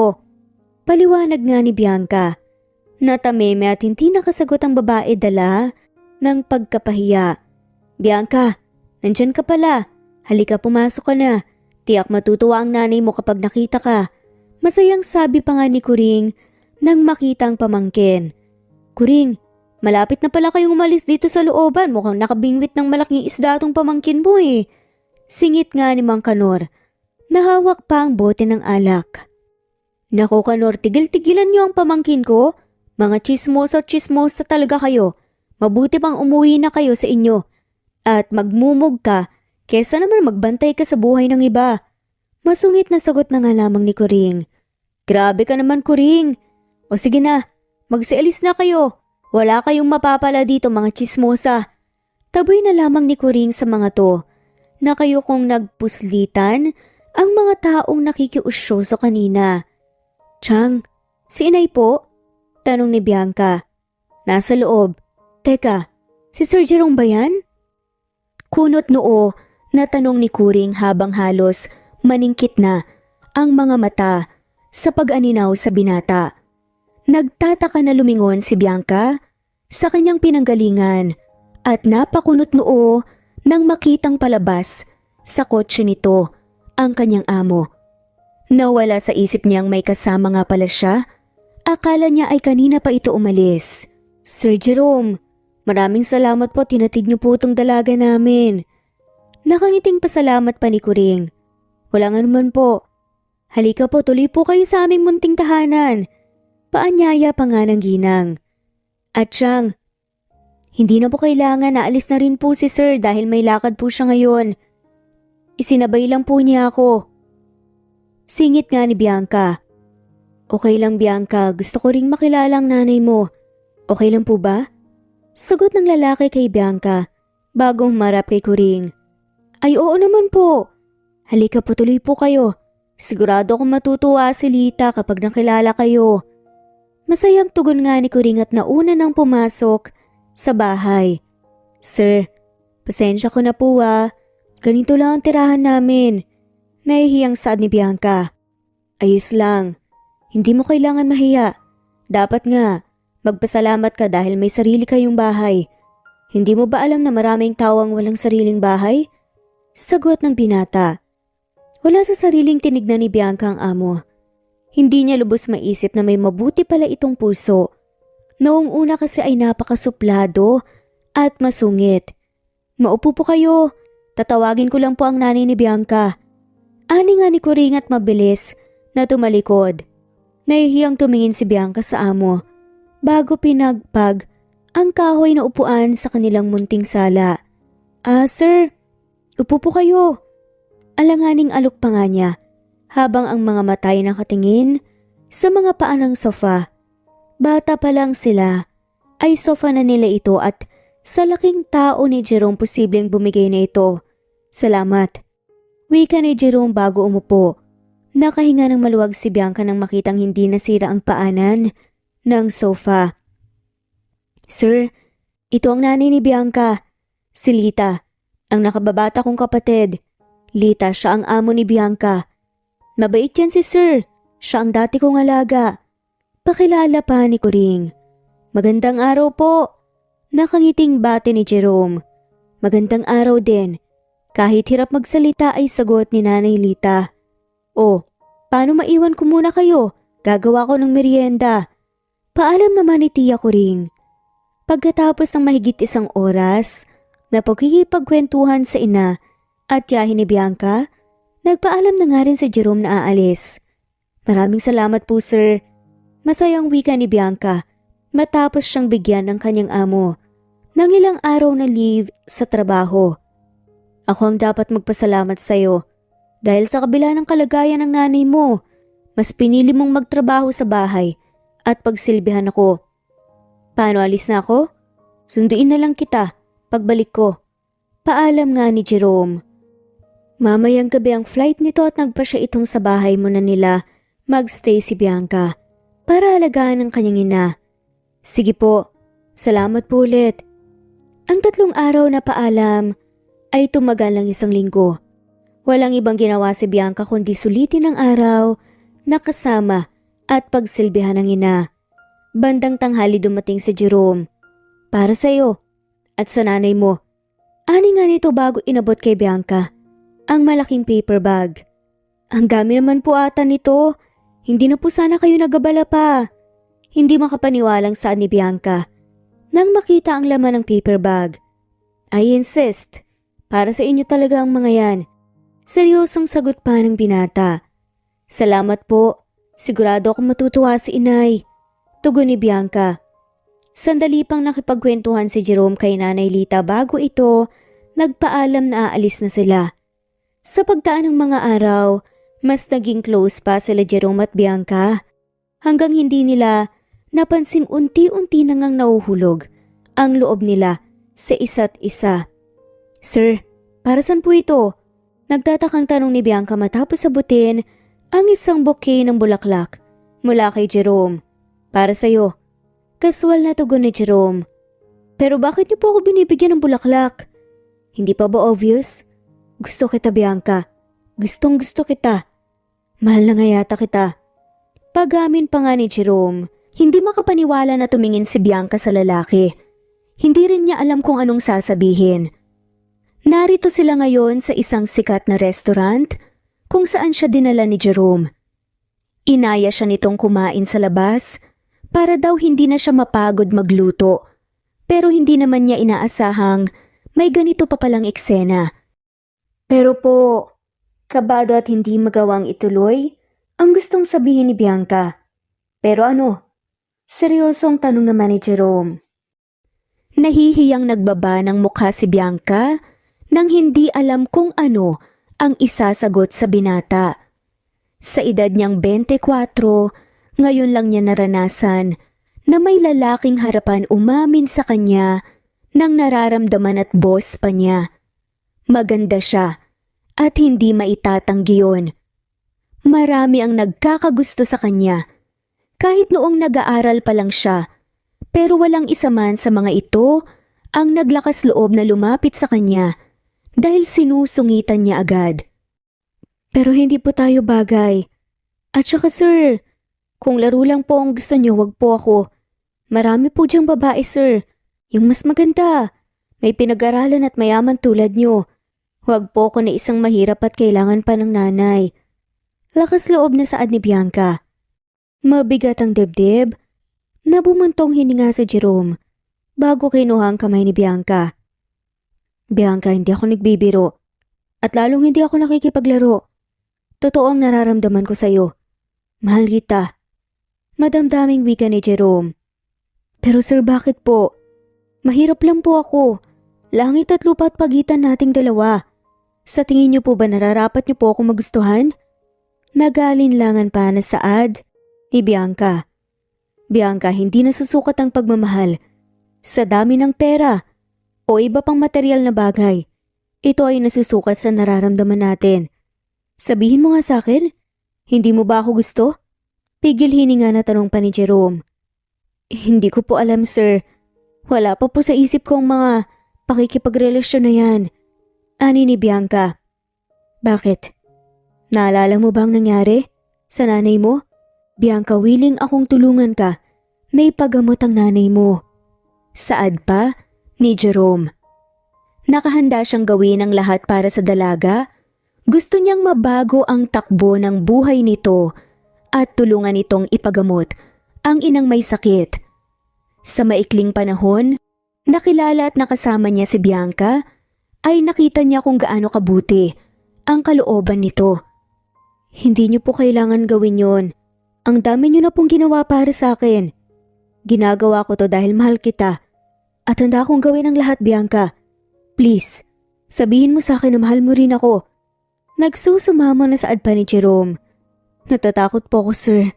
Speaker 1: Paliwanag nga ni Bianca. Natameme at hindi nakasagot ang babae dala ng pagkapahiya. Bianca, nandyan ka pala. Halika, pumasok ka na. Tiyak matutuwa ang nanay mo kapag nakita ka. Masayang sabi pa nga ni Kuring nang makita ang pamangkin. Kuring, malapit na pala kayong umalis dito sa looban. Mukhang nakabingwit ng malaking isda atong pamangkin mo eh. Singit nga ni Mang Kanor. Nahawak pa ang bote ng alak. Nako Kanor, tigil-tigilan niyo ang pamangkin ko. Mga chismosa talaga kayo. Mabuti pang umuwi na kayo sa inyo. At magmumog ka, kesa naman magbantay ka sa buhay ng iba. Masungit na sagot na nga lamang ni Kuring. Grabe ka naman, Kuring. O sige na, magsialis na kayo. Wala kayong mapapala dito mga chismosa. Taboy na lamang ni Kuring sa mga to. Na kayo kong nagpuslitan ang mga taong nakikiusyoso kanina. Chang, si inay po? Tanong ni Bianca. Nasa loob. Teka, si Sir Jerome ba yan? Kunot noo na tanong ni Kuring habang halos maningkit na ang mga mata sa pag-aninaw sa binata. Nagtataka na lumingon si Bianca sa kanyang pinanggalingan at napakunot noo nang makitang palabas sa kotse nito ang kanyang amo. Nawala sa isip niyang may kasama nga pala siya. Akala niya ay kanina pa ito umalis. Sir Jerome, maraming salamat po, tinatid niyo po itong dalaga namin. Nakangiting pasalamat pa ni Kuring. Wala nga naman po. Halika po, tuloy po kayo sa aming munting tahanan. Paanyaya pa nga ng ginang. At siyang, Hindi na po kailangan, naalis na rin po si sir dahil may lakad po siya ngayon. Isinabay lang po niya ako. Singit nga ni Bianca. Okay lang Bianca, gusto ko ring makilala ang nanay mo. Okay lang po ba? Sagot ng lalaki kay Bianca bago humarap kay Kuring. Ay oo naman po. Halika po, tuloy po kayo. Sigurado akong matutuwa si Lita kapag nakilala kayo. Masayang tugon nga ni Kuring at nauna nang pumasok sa bahay. Sir, pasensya ko na po Ganito lang ang tirahan namin. Nahihiyang saad ni Bianca. Ayos lang. Hindi mo kailangan mahiya. Dapat nga, magpasalamat ka dahil may sarili kayong bahay. Hindi mo ba alam na maraming tao ang walang sariling bahay? Sagot ng binata. Wala sa sariling tinignan ni Bianca ang amo. Hindi niya lubos maisip na may mabuti pala itong puso. Noong una kasi ay napakasuplado at masungit. Maupo po kayo. Tatawagin ko lang po ang nanay ni Bianca. Ani nga ni Kuring at mabilis na tumalikod. Nahihiyang tumingin si Bianca sa amo bago pinagpag ang kahoy na upuan sa kanilang munting sala. Sir, upo po kayo. Alanganing alok pa nga niya habang ang mga mata ay nakatingin sa mga paa ng sofa. Bata pa lang sila ay sofa na nila ito at sa laking tao ni Jerome posibleng bumigay na ito. Salamat. Wika ni Jerome bago umupo. Nakahinga ng maluwag si Bianca nang makitang hindi nasira ang paanan ng sofa. Sir, ito ang nanay ni Bianca. Si Lita, ang nakababata kong kapatid. Lita, siya ang amo ni Bianca. Mabait yan si Sir. Siya ang dati kong alaga. Pakilala pa ni Kuring. Magandang araw po. Nakangiting bate ni Jerome. Magandang araw din. Kahit hirap magsalita ay sagot ni Nanay Lita. Oh, paano maiwan ko muna kayo? Gagawa ko ng merienda. Paalam naman ni Tiya Kuring. Pagkatapos ng mahigit isang oras na pagkikipagkwentuhan sa ina at tiyahin ni Bianca, nagpaalam na nga rin si Jerome na aalis. Maraming salamat po sir. Masayang wika ni Bianca matapos siyang bigyan ng kanyang amo ng ilang araw na leave sa trabaho. Ako ang dapat magpasalamat sa iyo dahil sa kabila ng kalagayan ng nanay mo, mas pinili mong magtrabaho sa bahay at pagsilbihan ako. Paano alis na ako? Sunduin na lang kita pagbalik ko. Paalam nga ni Jerome. Mamayang gabi ang flight nito at nagpa siya itong sa bahay muna nila magstay si Bianca para alagaan ang kanyang ina. Sige po, salamat po ulit. Ang 3 araw na paalam ay tumagal ng 1 linggo. Walang ibang ginawa si Bianca kundi sulitin ang araw, nakasama at pagsilbihan ng ina. Bandang tanghali dumating si Jerome. Para sa iyo at sa nanay mo. Ani nga nito bago inabot kay Bianca ang malaking paper bag. Ang dami naman po ata nito. Hindi na po sana kayo nagabala pa. Hindi makapaniwalang saan ni Bianca nang makita ang laman ng paper bag. I insist. Para sa inyo talaga ang mga yan. Seryosong sagot pa ng binata. Salamat po. Sigurado akong matutuwa si inay. Tugon ni Bianca. Sandali pang nakipagkwentuhan si Jerome kay Nanay Lita bago ito nagpaalam na aalis na sila. Sa pagdaan ng mga araw, mas naging close pa sila Jerome at Bianca hanggang hindi nila napansing unti-unti na ngang nauhulog ang loob nila sa isa't isa. Sir, para saan po ito? Nagtatakang tanong ni Bianca matapos sabutin ang isang bouquet ng bulaklak mula kay Jerome. Para sa'yo. Kaswal na tugon ni Jerome. Pero bakit niyo po ako binibigyan ng bulaklak? Hindi pa ba obvious? Gusto kita Bianca. Gustong gusto kita. Mahal na nga yata kita. Pagamin pa nga ni Jerome. Hindi makapaniwala na tumingin si Bianca sa lalaki. Hindi rin niya alam kung anong sasabihin. Narito sila ngayon sa isang sikat na restaurant kung saan siya dinala ni Jerome. Inaya siya nitong kumain sa labas para daw hindi na siya mapagod magluto. Pero hindi naman niya inaasahang may ganito pa palang eksena. Pero po, kabado at hindi magawang ituloy ang gustong sabihin ni Bianca. Pero ano? Seryosong tanong naman ni Jerome. Nahihiyang nagbaba ng mukha si Bianca nang hindi alam kung ano ang isasagot sa binata. Sa edad niyang 24, ngayon lang niya naranasan na may lalaking harapan umamin sa kanya ng nararamdaman at boss pa niya. Maganda siya at hindi maitatanggi yun. Marami ang nagkakagusto sa kanya. Kahit noong nag-aaral pa lang siya, pero walang isa man sa mga ito ang naglakas loob na lumapit sa kanya dahil sinusungitan niya agad. Pero hindi po tayo bagay. At saka sir, kung laro lang po ang gusto niyo, wag po ako. Marami po diyang babae sir, yung mas maganda. May pinag-aralan at mayaman tulad niyo. Wag po ako na isang mahirap at kailangan pa ng nanay. Lakas loob na saad ni Bianca. Mabigat ang dibdib na bumuntong hininga si Jerome bago kinuha ang kamay ni Bianca. Bianca, hindi ako nagbibiro at lalong hindi ako nakikipaglaro. Totoo ang nararamdaman ko sa'yo. Mahal kita. Madamdaming wika ni Jerome. Pero sir, bakit po? Mahirap lang po ako. Langit at lupa at pagitan nating dalawa. Sa tingin niyo po ba nararapat niyo po ako magustuhan? Nagalinlangan pa na saad ni Bianca. Bianca, hindi nasusukat ang pagmamahal sa dami ng pera o iba pang material na bagay. Ito ay nasusukat sa nararamdaman natin. Sabihin mo nga sa akin, hindi mo ba ako gusto? Pigil hininga na tanong pa ni Jerome. Hindi ko po alam sir. Wala pa po sa isip ko ang mga pakikipagrelasyon na yan. Ani ni Bianca. Bakit? Naalala mo bang nangyari sa nanay mo? Bianca, willing akong tulungan ka. May paggamot ang nanay mo. Saad pa ni Jerome. Nakahanda siyang gawin ang lahat para sa dalaga. Gusto niyang mabago ang takbo ng buhay nito at tulungan itong ipagamot ang inang may sakit. Sa maikling panahon, nakilala at nakasama niya si Bianca, ay nakita niya kung gaano kabuti ang kalooban nito. Hindi niyo po kailangan gawin yon. Ang dami niyo na pong ginawa para sa akin. Ginagawa ko to dahil mahal kita. At handa akong gawin ang lahat, Bianca. Please, sabihin mo sa akin na mahal mo rin ako. Nagsusumamo na saad pa ni Jerome. Natatakot po ako, sir.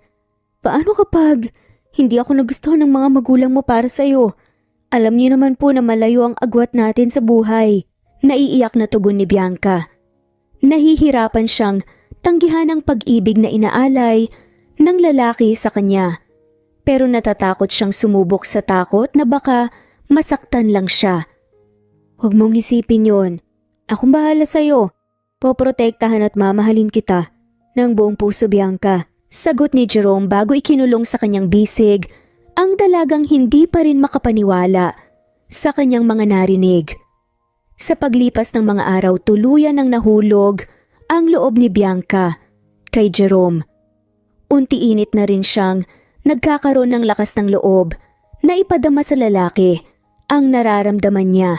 Speaker 1: Paano kapag hindi ako nagustuhan ng mga magulang mo para sa'yo? Alam niyo naman po na malayo ang agwat natin sa buhay. Naiiyak na tugon ni Bianca. Nahihirapan siyang tanggihan ang pag-ibig na inaalay ng lalaki sa kanya. Pero natatakot siyang sumubok sa takot na baka masaktan lang siya. Huwag mong isipin yon. Akong bahala sa'yo. Poprotektahan at mamahalin kita ng buong puso, Bianca. Sagot ni Jerome bago ikinulong sa kanyang bisig ang dalagang hindi pa rin makapaniwala sa kanyang mga narinig. Sa paglipas ng mga araw, tuluyan ng nahulog ang loob ni Bianca kay Jerome. Unti-init na rin siyang nagkakaroon ng lakas ng loob na ipadama sa lalaki ang nararamdaman niya.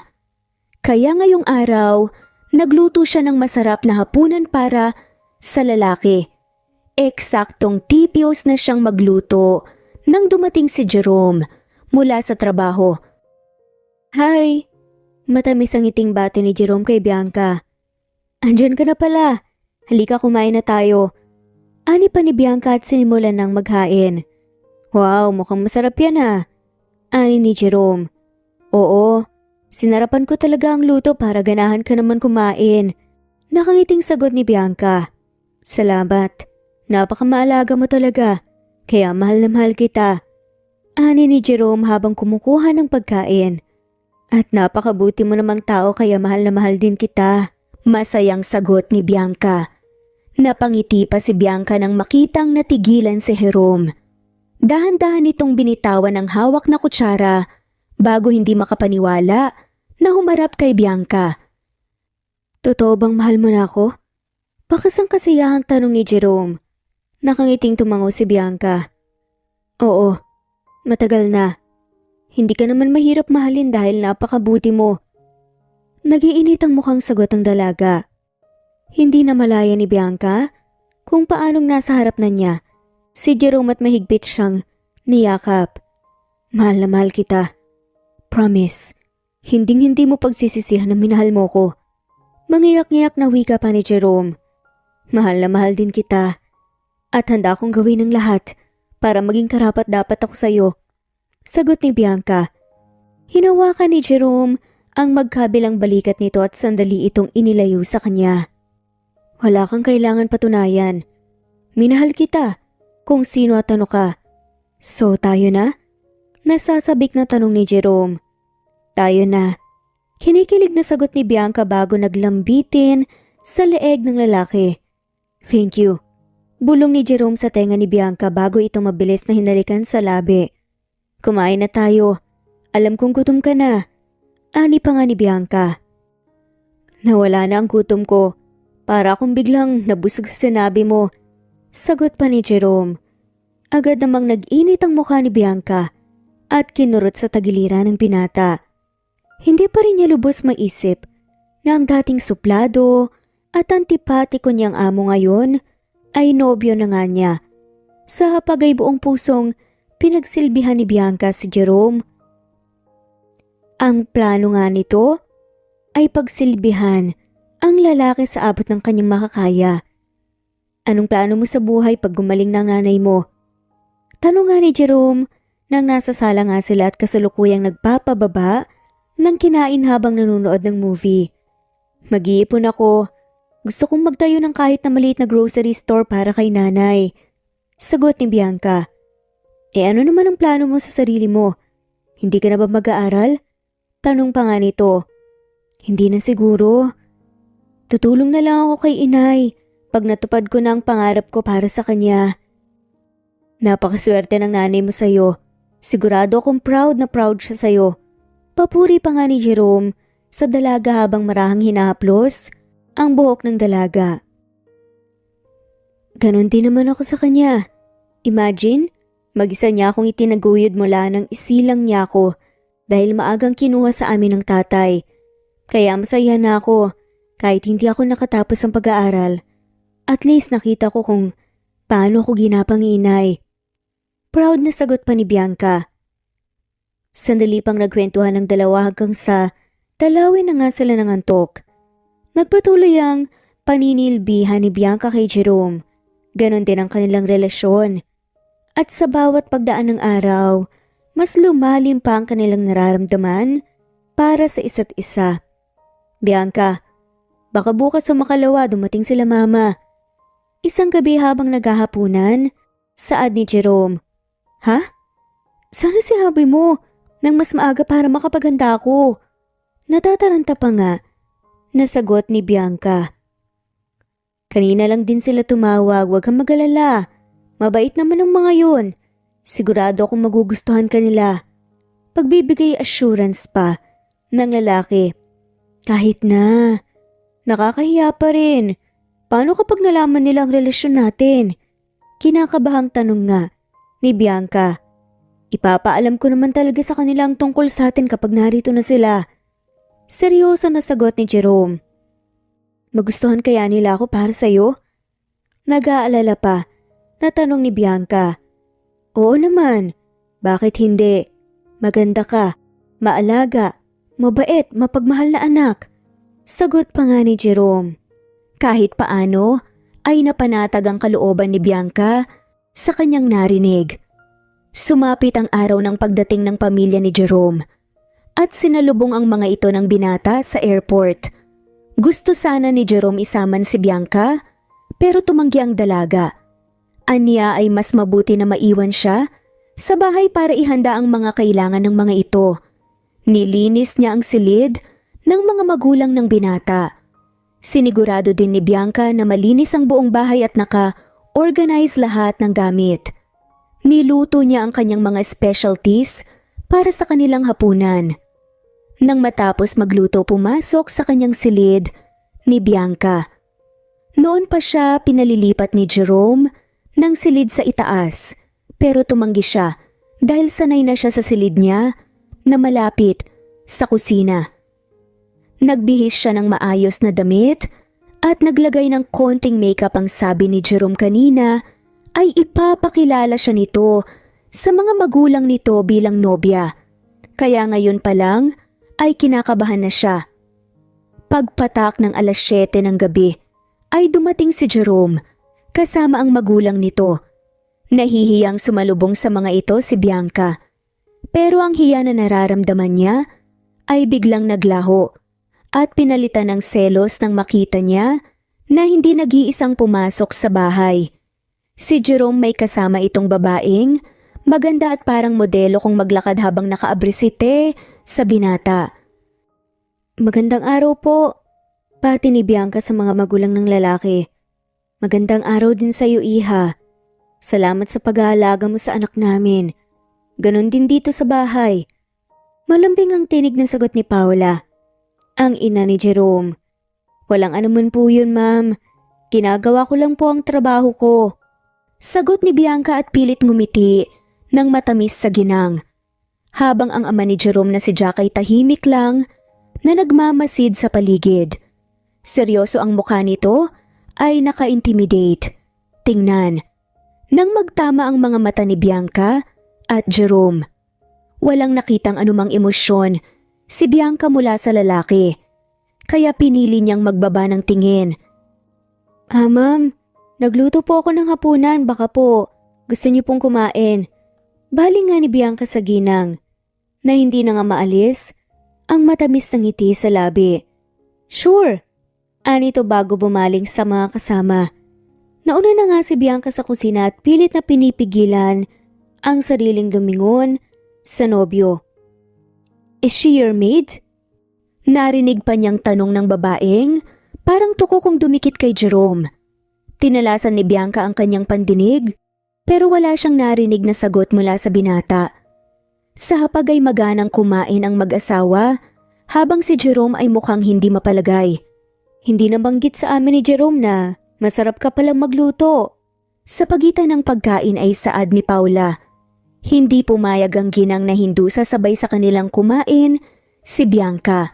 Speaker 1: Kaya ngayong araw, nagluto siya ng masarap na hapunan para sa lalaki. Eksaktong tipios na siyang magluto nang dumating si Jerome mula sa trabaho. Hi! Matamis ang ngiting bati ni Jerome kay Bianca. Andyan ka na pala. Halika, kumain na tayo. Ani pa ni Bianca at sinimulan ng maghain. Wow, mukhang masarap yan ah. Ani ni Jerome. Oo, sinarapan ko talaga ang luto para ganahan ka naman kumain. Nakangiting sagot ni Bianca. Salamat. Napakamaalaga mo talaga. Kaya mahal na mahal kita. Ani ni Jerome habang kumukuha ng pagkain. At napakabuti mo namang tao kaya mahal na mahal din kita. Masayang sagot ni Bianca. Napangiti pa si Bianca nang makitang natigilan si Jerome. Dahan-dahan itong binitawan ng hawak na kutsara bago hindi makapaniwala na humarap kay Bianca. Totoo bang mahal mo na ako? Pakasang kasiyahang tanong ni Jerome. Nakangiting tumango si Bianca. Oo, matagal na. Hindi ka naman mahirap mahalin dahil napakabuti mo. Nagiinit ang mukhang sagot ng dalaga. Hindi na malaya ni Bianca kung paanong nasa harap na niya si Jerome at mahigpit siyang niyakap. Mahal na mahal kita. Promise, hinding-hindi mo pagsisisihan na minahal mo ko. Mangiyak-ngiyak na wika pa ni Jerome. Mahal na mahal din kita at handa akong gawin ang lahat para maging karapat-dapat ako sa'yo. Sagot ni Bianca. Hinawakan ni Jerome ang magkabilang balikat nito at sandali itong inilayo sa kanya. Wala kang kailangan patunayan. Minahal kita kung sino at ano ka. So tayo na? Nasasabik na tanong ni Jerome. Tayo na. Kinikilig na sagot ni Bianca bago naglambitin sa leeg ng lalaki. Thank you. Bulong ni Jerome sa tenga ni Bianca bago ito mabilis na hinalikan sa labi. Kumain na tayo. Alam kong gutom ka na. Ani pa nga ni Bianca. Nawala na ang gutom ko. Para akong biglang nabusog sa sinabi mo. Sagot pa ni Jerome. Agad namang nag-init ang mukha ni Bianca at kinurot sa tagiliran ng binata. Hindi pa rin niya lubos maisip na ang dating suplado at antipatiko niyang amo ngayon ay nobyo na nga niya. Sa hapag ay buong pusong pinagsilbihan ni Bianca si Jerome. Ang plano nga nito ay pagsilbihan ang lalaki sa abot ng kanyang makakaya. Anong plano mo sa buhay pag gumaling ng nanay mo? Tanong nga ni Jerome nang nasa sala nga sila at kasalukuyang nagpapababa ng kinain habang nanonood ng movie. Mag-iipon ako. Gusto kong magtayo ng kahit na maliit na grocery store para kay nanay. Sagot ni Bianca. Ano naman ang plano mo sa sarili mo? Hindi ka na ba mag-aaral? Tanong pa nga nito. Hindi na siguro. Tutulong na lang ako kay inay pag natupad ko na ang pangarap ko para sa kanya. Napakaswerte ng nanay mo sa'yo. Sigurado akong proud na proud siya sa'yo. Papuri pa nga ni Jerome sa dalaga habang marahang hinahaplos ang buhok ng dalaga. Ganon din naman ako sa kanya. Imagine, mag-isa niya akong itinaguyod mula nang isilang niya ako dahil maagang kinuha sa amin ng tatay. Kaya masaya na ako kahit hindi ako nakatapos ang pag-aaral. At least nakita ko kung paano ko ginapang inay. Proud na sagot pa ni Bianca. Sandali pang nagkwentuhan ng dalawa hanggang sa dalawin na nga sila ng antok. Nagpatuloy ang paninilbihan ni Bianca kay Jerome. Ganon din ang kanilang relasyon. At sa bawat pagdaan ng araw, mas lumalim pa ang kanilang nararamdaman para sa isa't isa. Bianca, baka bukas o makalawa dumating sila mama. Isang gabi habang naghahapunan, saad ni Jerome. Ha? Sana sinabi mo nang mas maaga para makapaganda ako. Natataranta pa nga, nasagot ni Bianca. Kanina lang din sila tumawag, huwag kang mag-alala. Mabait naman ang mga yun. Sigurado akong magugustuhan ka nila. Pagbibigay assurance pa ng lalaki. Kahit na, nakakahiya pa rin. Paano kapag nalaman nila ang relasyon natin? Kinakabahang tanong nga ni Bianca. Ipapaalam ko naman talaga sa kanila ang tungkol sa atin kapag narito na sila. Seryoso na sagot ni Jerome. Magustuhan kaya nila ako para sa'yo? Nag-aalala pa na tanong ni Bianca. Oo naman. Bakit hindi? Maganda ka, maalaga, mabait, mapagmahal na anak. Sagot pa nga ni Jerome. Kahit paano ay napanatag ang kalooban ni Bianca sa kanyang narinig. Sumapit ang araw ng pagdating ng pamilya ni Jerome at sinalubong ang mga ito ng binata sa airport. Gusto sana ni Jerome isaman si Bianca pero tumanggi ang dalaga. Anya ay mas mabuti na maiwan siya sa bahay para ihanda ang mga kailangan ng mga ito. Nilinis niya ang silid ng mga magulang ng binata. Sinigurado din ni Bianca na malinis ang buong bahay at naka-organize lahat ng gamit. Niluto niya ang kanyang mga specialties para sa kanilang hapunan. Nang matapos magluto, pumasok sa kanyang silid ni Bianca. Noon pa siya pinalilipat ni Jerome ng silid sa itaas, pero tumanggi siya dahil sanay na siya sa silid niya na malapit sa kusina. Nagbihis siya ng maayos na damit at naglagay ng konting makeup. Ang sabi ni Jerome kanina ay ipapakilala siya nito sa mga magulang nito bilang nobya. Kaya ngayon pa lang ay kinakabahan na siya. Pagpatak ng 7:00 ng gabi ay dumating si Jerome kasama ang magulang nito. Nahihiyang sumalubong sa mga ito si Bianca. Pero ang hiya na nararamdaman niya ay biglang naglaho at pinalitan ng selos nang makita niya na hindi nag-iisang pumasok sa bahay. Si Jerome may kasama itong babaeng maganda at parang modelo kung maglakad habang nakaabrisite sa binata. "Magandang araw po," pati ni Bianca sa mga magulang ng lalaki. "Magandang araw din sa iyo, iha. Salamat sa pag-aalaga mo sa anak namin. Ganon din dito sa bahay." Malambing ang tinig ng sagot ni Paula, ang ina ni Jerome. "Walang anuman po yun, ma'am. Ginagawa ko lang po ang trabaho ko." Sagot ni Bianca at pilit ngumiti ng matamis sa ginang. Habang ang ama ni Jerome na si Jack ay tahimik lang na nagmamasid sa paligid. Seryoso ang mukha nito ay naka-intimidate. Tingnan. Nang magtama ang mga mata ni Bianca at Jerome. Walang nakitang anumang emosyon si Bianca mula sa lalaki. Kaya pinili niyang magbaba ng tingin. Ma'am, nagluto po ako ng hapunan, baka po gusto niyo pong kumain." Bali nga ni Bianca sa ginang, na hindi na nga maalis ang matamis na ngiti sa labi. "Sure," anito bago bumaling sa mga kasama. Nauna na nga si Bianca sa kusina at pilit na pinipigilan ang sariling lumingon sa nobyo. "Is she your maid?" Narinig pa niyang tanong ng babaeng, parang tuko kung dumikit kay Jerome. Tinalasan ni Bianca ang kanyang pandinig, pero wala siyang narinig na sagot mula sa binata. Sa hapag ay maganang kumain ang mag-asawa, habang si Jerome ay mukhang hindi mapalagay. "Hindi nabanggit sa amin ni Jerome na masarap ka palang magluto." Sa pagitan ng pagkain ay saad ni Paula. Hindi pumayag ang ginang na hindusa sabay sa kanilang kumain si Bianca.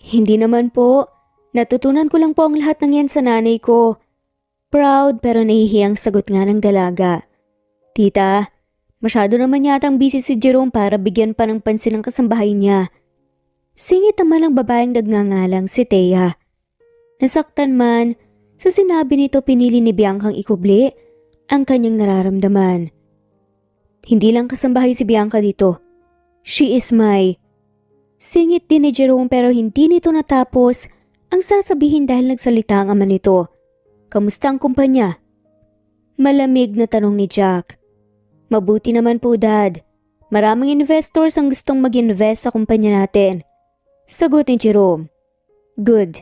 Speaker 1: "Hindi naman po. Natutunan ko lang po ang lahat ng yan sa nanay ko." Proud pero nahihiyang sagot nga ng dalaga. "Tita, masyado naman yatang busy si Jerome para bigyan pa ng pansin ang kasambahay niya." Singit naman ang babaeng nagngangalang si Thea. Nasaktan man, sa sinabi nito pinili ni Bianca ang ikubli ang kanyang nararamdaman. "Hindi lang kasambahay si Bianca dito. She is my..." Singit din ni Jerome pero hindi nito natapos ang sasabihin dahil nagsalita ang ama nito. "Kamusta ang kumpanya?" Malamig na tanong ni Jack. "Mabuti naman po, Dad. Maraming investors ang gustong mag-invest sa kumpanya natin." Sagot ni Jerome. "Good.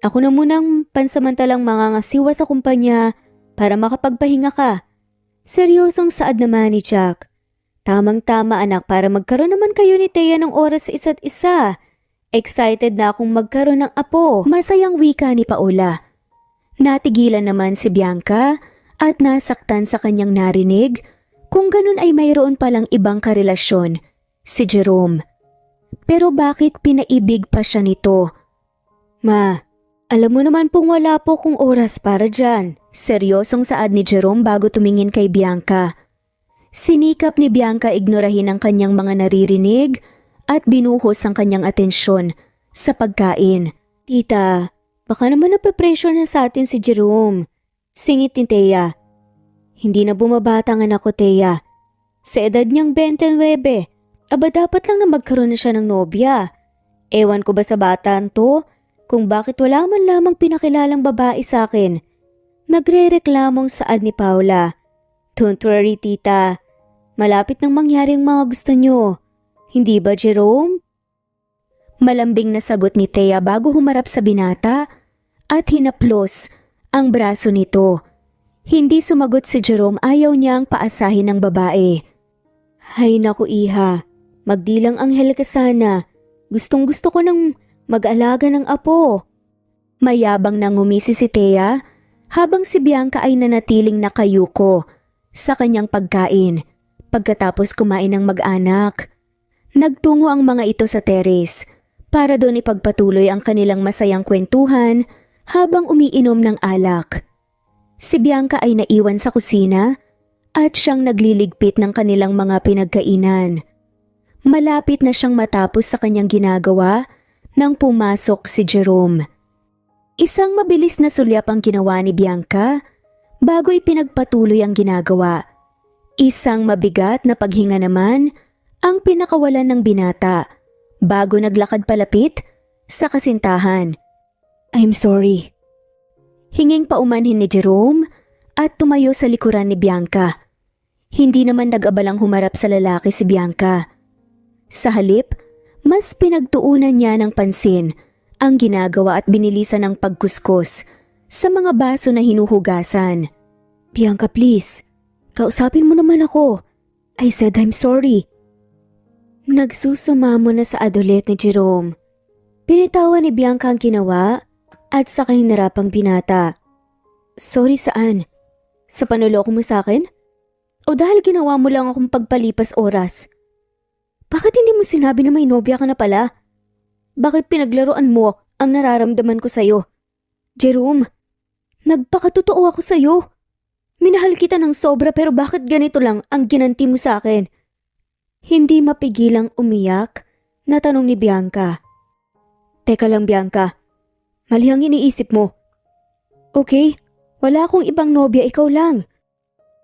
Speaker 1: Ako na munang pansamantalang mangangasiwa sa kumpanya para makapagpahinga ka." Seryosong saad naman ni Jack. "Tamang-tama anak para magkaroon naman kayo ni Thea ng oras sa isa't isa. Excited na akong magkaroon ng apo." Masayang wika ni Paula. Natigilan naman si Bianca at nasaktan sa kanyang narinig kung ganun ay mayroon palang ibang karelasyon si Jerome. Pero bakit pinaibig pa siya nito? "Ma, alam mo naman pong wala po kong oras para dyan." Seryosong saad ni Jerome bago tumingin kay Bianca. Sinikap ni Bianca ignorahin ang kanyang mga naririnig at binuhos ang kanyang atensyon sa pagkain. "Tita, baka naman nape-pressure na sa atin si Jerome." Singit ni Thea. "Hindi na bumabata ang anak ko, Thea. Sa edad niyang 29, aba dapat lang na magkaroon na siya ng nobya. Ewan ko ba sa bataan to kung bakit wala man lamang pinakilalang babae sa akin." Nagre-reklamong saad ni Paula. "Don't worry, tita. Malapit nang mangyari ang mga gusto niyo. Hindi ba, Jerome?" Malambing na sagot ni Thea bago humarap sa binata at hinaplos ang braso nito. Hindi sumagot si Jerome, ayaw niyang paasahin ng babae. "Hay naku, iha. Magdilang anghel ka sana. Gustong gusto ko nang mag-alaga ng apo." Mayabang nang ngumisi si Thea habang si Bianca ay nanatiling nakayuko sa kanyang pagkain. Pagkatapos kumain ng mag-anak, nagtungo ang mga ito sa terrace para doon ipagpatuloy ang kanilang masayang kwentuhan habang umiinom ng alak. Si Bianca ay naiwan sa kusina at siyang nagliligpit ng kanilang mga pinagkainan. Malapit na siyang matapos sa kanyang ginagawa nang pumasok si Jerome. Isang mabilis na sulyap ang ginawa ni Bianca bago ipinagpatuloy ang ginagawa. Isang mabigat na paghinga naman ang pinakawalan ng binata bago naglakad palapit sa kasintahan. "I'm sorry." Hinging paumanhin ni Jerome at tumayo sa likuran ni Bianca. Hindi naman nag-abalang humarap sa lalaki si Bianca. Sa halip, mas pinagtuunan niya ng pansin ang ginagawa at binilisan ng pagkuskus sa mga baso na hinuhugasan. "Bianca, please. Kausapin mo naman ako. I said I'm sorry." Nagsusumamo na sa adulet ni Jerome. Pinitawan ni Bianca ang ginawa at saka hinarapang binata. "Sorry saan? Sa panuloko mo sa akin? O dahil ginawa mo lang akong pagpalipas oras? Bakit hindi mo sinabi na may nobya ka na pala? Bakit pinaglaruan mo ang nararamdaman ko sa'yo? Jerome, nagpakatotoo ako sa'yo. Minahal kita ng sobra pero bakit ganito lang ang ginanti mo sa akin?" Hindi mapigilang umiyak na tanong ni Bianca. "Teka lang Bianca, mali ang iniisip mo. Okay, wala akong ibang nobya, ikaw lang.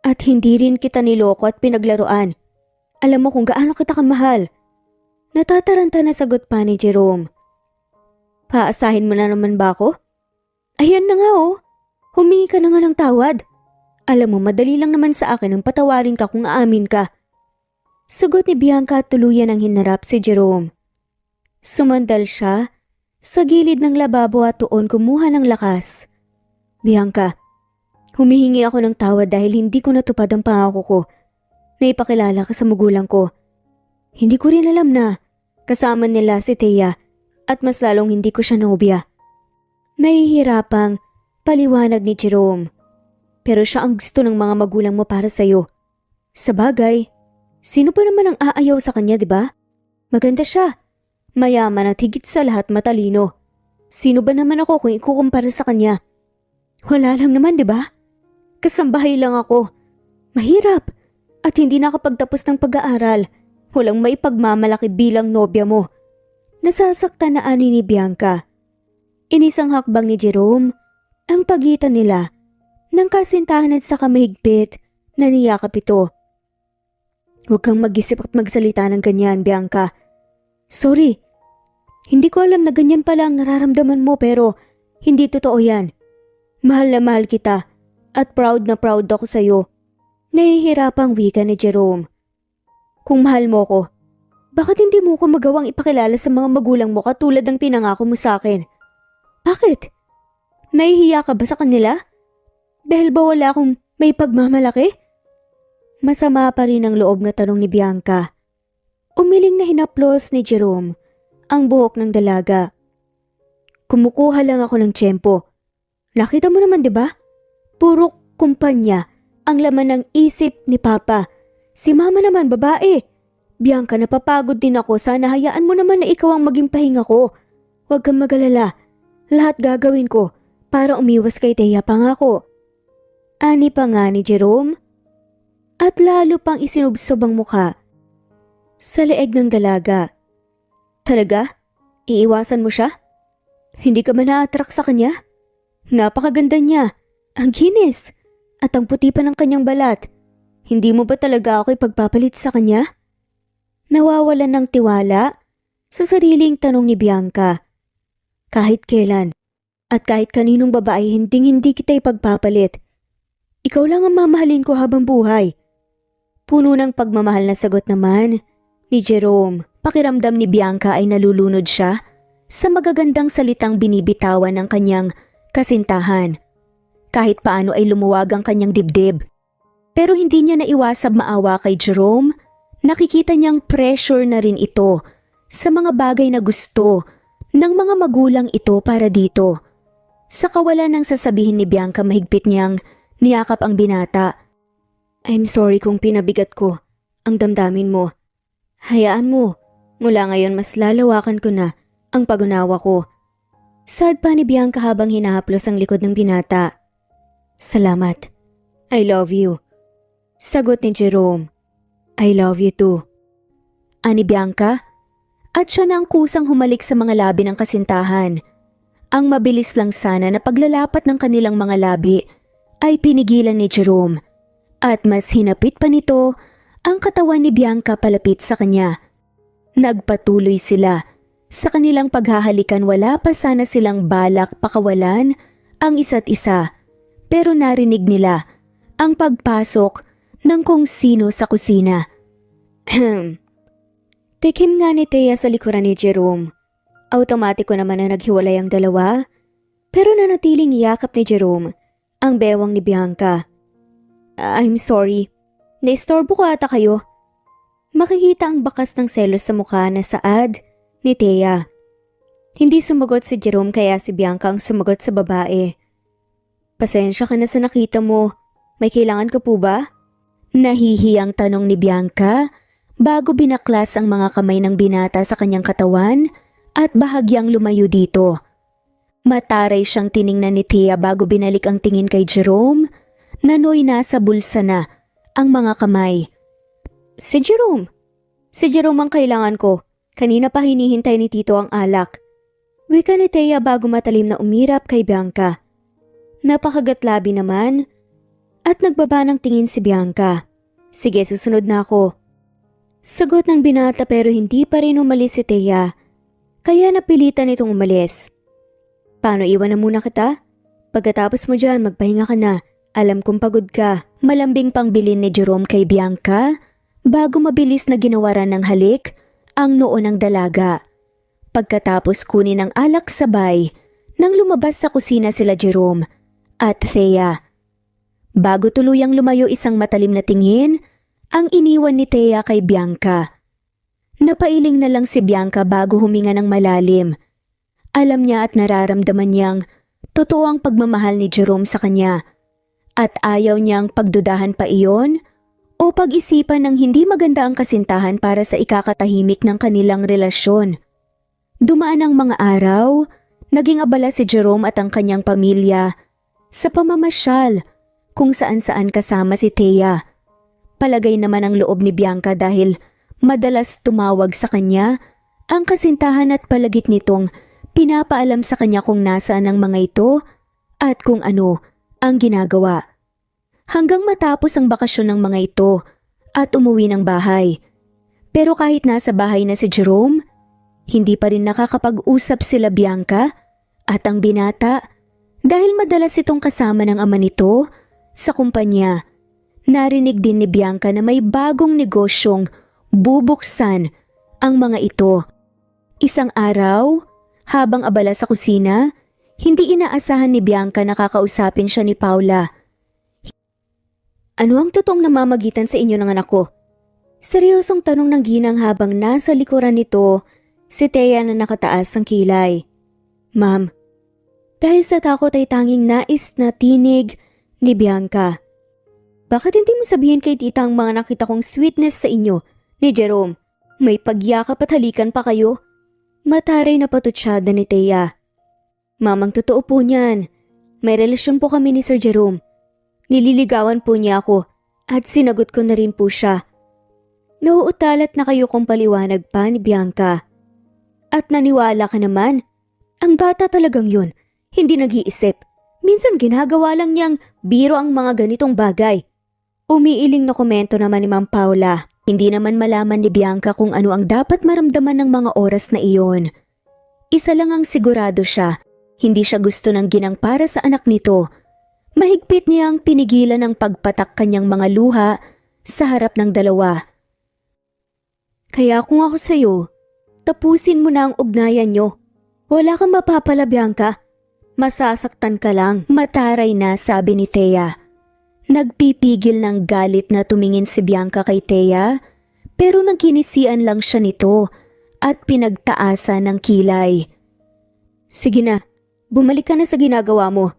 Speaker 1: At hindi rin kita niloko at pinaglaruan. Alam mo kung gaano kita kamahal." Natataranta na sagot pa ni Jerome. "Paasahin mo na naman ba ako? Ayan na nga oh, humingi ka na nga ng tawad. Alam mo madali lang naman sa akin ang patawarin ka kung aamin ka." Sagot ni Bianca at tuluyan ang hinarap si Jerome. Sumandal siya sa gilid ng lababo at tuon kumuha ng lakas. "Bianca, humihingi ako ng tawad dahil hindi ko natupad ang pangako ko na ipakilala ka sa magulang ko. Hindi ko rin alam na kasama nila si Thea at mas lalong hindi ko siya nobya." Nahihirapang paliwanag ni Jerome. "Pero siya ang gusto ng mga magulang mo para sa'yo. Sa bagay, sino pa naman ang aayaw sa kanya, di ba? Maganda siya. Mayaman at higit sa lahat matalino. Sino ba naman ako kung ikukumpara sa kanya? Wala lang naman, di ba? Kasambahay lang ako. Mahirap at hindi nakapagtapos ng pag-aaral. Walang maipagmamalaki bilang nobya mo." Nasasaktan na ani ni Bianca. Inisang hakbang ni Jerome ang pagitan nila ng kasintahan at saka mahigpit na niyakap ito. "Huwag kang mag-isip at magsalita ng ganyan, Bianca. Sorry, hindi ko alam na ganyan pala ang nararamdaman mo pero hindi totoo yan. Mahal na mahal kita at proud na proud ako sa'yo." Nahihirapang wika ni Jerome. "Kung mahal mo ko, bakit hindi mo ko magawang ipakilala sa mga magulang mo katulad ng pinangako mo sa akin? Bakit? Nahihiya ka ba sa kanila? Dahil ba wala akong may pagmamalaki?" Masama pa rin ang loob na tanong ni Bianca. Umiling na hinaplos ni Jerome ang buhok ng dalaga. "Kumukuha lang ako ng tiyempo. Nakita mo naman, di ba? Puro kumpanya ang laman ng isip ni Papa. Si Mama naman babae. Bianca, napapagod din ako. Sana hayaan mo naman na ikaw ang maging pahinga ko. Huwag kang mag-alala. Lahat gagawin ko para umiwas kay Thea, pangako." Ani pa nga ni Jerome at lalo pang isinubsob ang muka sa leeg ng dalaga. "Talaga? Iiwasan mo siya? Hindi ka ba na-attract sa kanya? Napakaganda niya, ang kinis, at ang puti pa ng kanyang balat. Hindi mo ba talaga ako ipagpapalit sa kanya?" Nawawalan ng tiwala sa sariling tanong ni Bianca. "Kahit kailan at kahit kaninong babae hindi kita ipagpapalit. Ikaw lang ang mamahalin ko habang buhay." Puno ng pagmamahal na sagot naman ni Jerome. Pakiramdam ni Bianca ay nalulunod siya sa magagandang salitang binibitawan ng kanyang kasintahan. Kahit paano ay lumuwag ang kanyang dibdib. Pero hindi niya naiwasab maawa kay Jerome. Nakikita niyang pressure na rin ito sa mga bagay na gusto ng mga magulang ito para dito. Sa kawalan ng sasabihin ni Bianca, mahigpit niyang niyakap ang binata. "I'm sorry kung pinabigat ko ang damdamin mo. Hayaan mo, mula ngayon mas lalawakan ko na ang pag-unawa ko." Sad pa ni Bianca habang hinahaplos ang likod ng binata. "Salamat. I love you." Sagot ni Jerome. "I love you too." ani Bianca. At siya na ang kusang humalik sa mga labi ng kasintahan. Ang mabilis lang sana na paglalapat ng kanilang mga labi ay pinigilan ni Jerome. At mas hinapit pa nito ang katawan ni Bianca palapit sa kanya. Nagpatuloy sila. Sa kanilang paghahalikan wala pa sana silang balak pakawalan ang isa't isa. Pero narinig nila ang pagpasok ng kung sino sa kusina. Tikim nga ni Thea sa likuran ni Jerome. Automatiko naman na naghiwalay ang dalawa, pero nanatiling yakap ni Jerome ang bewang ni Bianca. I'm sorry, naistorbo ko ata kayo. Makikita ang bakas ng selos sa mukha na saad ni Thea. Hindi sumagot si Jerome kaya si Bianca ang sumagot sa babae. Pasensya ka na sa nakita mo, may kailangan ka po ba? Nahihiyang tanong ni Bianca bago binaklas ang mga kamay ng binata sa kanyang katawan at bahagyang lumayo dito. Mataray siyang tiningnan ni Thea bago binalik ang tingin kay Jerome, nanoy nasa bulsa na ang mga kamay. Si Jerome ang kailangan ko. Kanina pa hinihintay ni Tito ang alak. Wika ni Thea bago matalim na umirap kay Bianca. Napakagatlabi naman at nagbaba ng tingin si Bianca. Sige, susunod na ako. Sagot ng binata pero hindi pa rin umalis si Thea, kaya napilitan itong umalis. Paano, iwan na muna kita? Pagkatapos mo dyan, magpahinga ka na. Alam kong pagod ka. Malambing pangbilin ni Jerome kay Bianca bago mabilis na ginawaran ng halik ang noo ng dalaga. Pagkatapos kunin ang alak sabay nang lumabas sa kusina sila Jerome at Thea. Bago tuluyang lumayo isang matalim na tingin, ang iniwan ni Thea kay Bianca. Napailing na lang si Bianca bago huminga ng malalim. Alam niya at nararamdaman niyang totoo ang pagmamahal ni Jerome sa kanya at ayaw niyang pagdudahan pa iyon o pag-isipan ng hindi maganda ang kasintahan para sa ikakatahimik ng kanilang relasyon. Dumaan ang mga araw, naging abala si Jerome at ang kanyang pamilya sa pamamasyal kung saan-saan kasama si Thea. Palagay naman ang loob ni Bianca dahil madalas tumawag sa kanya ang kasintahan at palagit nitong pinapaalam sa kanya kung nasaan ang mga ito at kung ano ang ginagawa. Hanggang matapos ang bakasyon ng mga ito at umuwi ng bahay. Pero kahit nasa bahay na si Jerome, hindi pa rin nakakapag-usap sila Bianca at ang binata dahil madalas itong kasama ng ama nito sa kumpanya. Narinig din ni Bianca na may bagong negosyong bubuksan ang mga ito. Isang araw, habang abala sa kusina, hindi inaasahan ni Bianca na kakausapin siya ni Paula. Ano ang totoong namamagitan sa inyo ng anak ko? Seryosong tanong ng ginang habang nasa likuran nito si Thea na nakataas ang kilay. Ma'am, dahil sa takot ay tanging nais na tinig ni Bianca. Bakit hindi mo sabihin kay tita ang mga nakita kong sweetness sa inyo ni Jerome? May pagyakap at halikan pa kayo? Mataray na patutsyada ni Thea. Mamang totoo po niyan. May relasyon po kami ni Sir Jerome. Nililigawan po niya ako at sinagot ko na rin po siya. Nauutalat na kayo kung paliwanag pa ni Bianca. At naniwala ka naman. Ang bata talagang yun. Hindi nag-iisip. Minsan ginagawa lang niyang biro ang mga ganitong bagay. Umiiling na komento naman ni Ma'am Paula. Hindi naman malaman ni Bianca kung ano ang dapat maramdaman ng mga oras na iyon. Isa lang ang sigurado siya. Hindi siya gusto ng ginang para sa anak nito. Mahigpit niyang pinigilan ang pagpatak kanyang mga luha sa harap ng dalawa. Kaya kung ako sa'yo, tapusin mo na ang ugnayan niyo. Wala kang mapapala, Bianca. Masasaktan ka lang. Mataray na, sabi ni Thea. Nagpipigil ng galit na tumingin si Bianca kay Thea, pero nagkinisian lang siya nito at pinagtaasan ng kilay. Sige na, bumalik ka na sa ginagawa mo.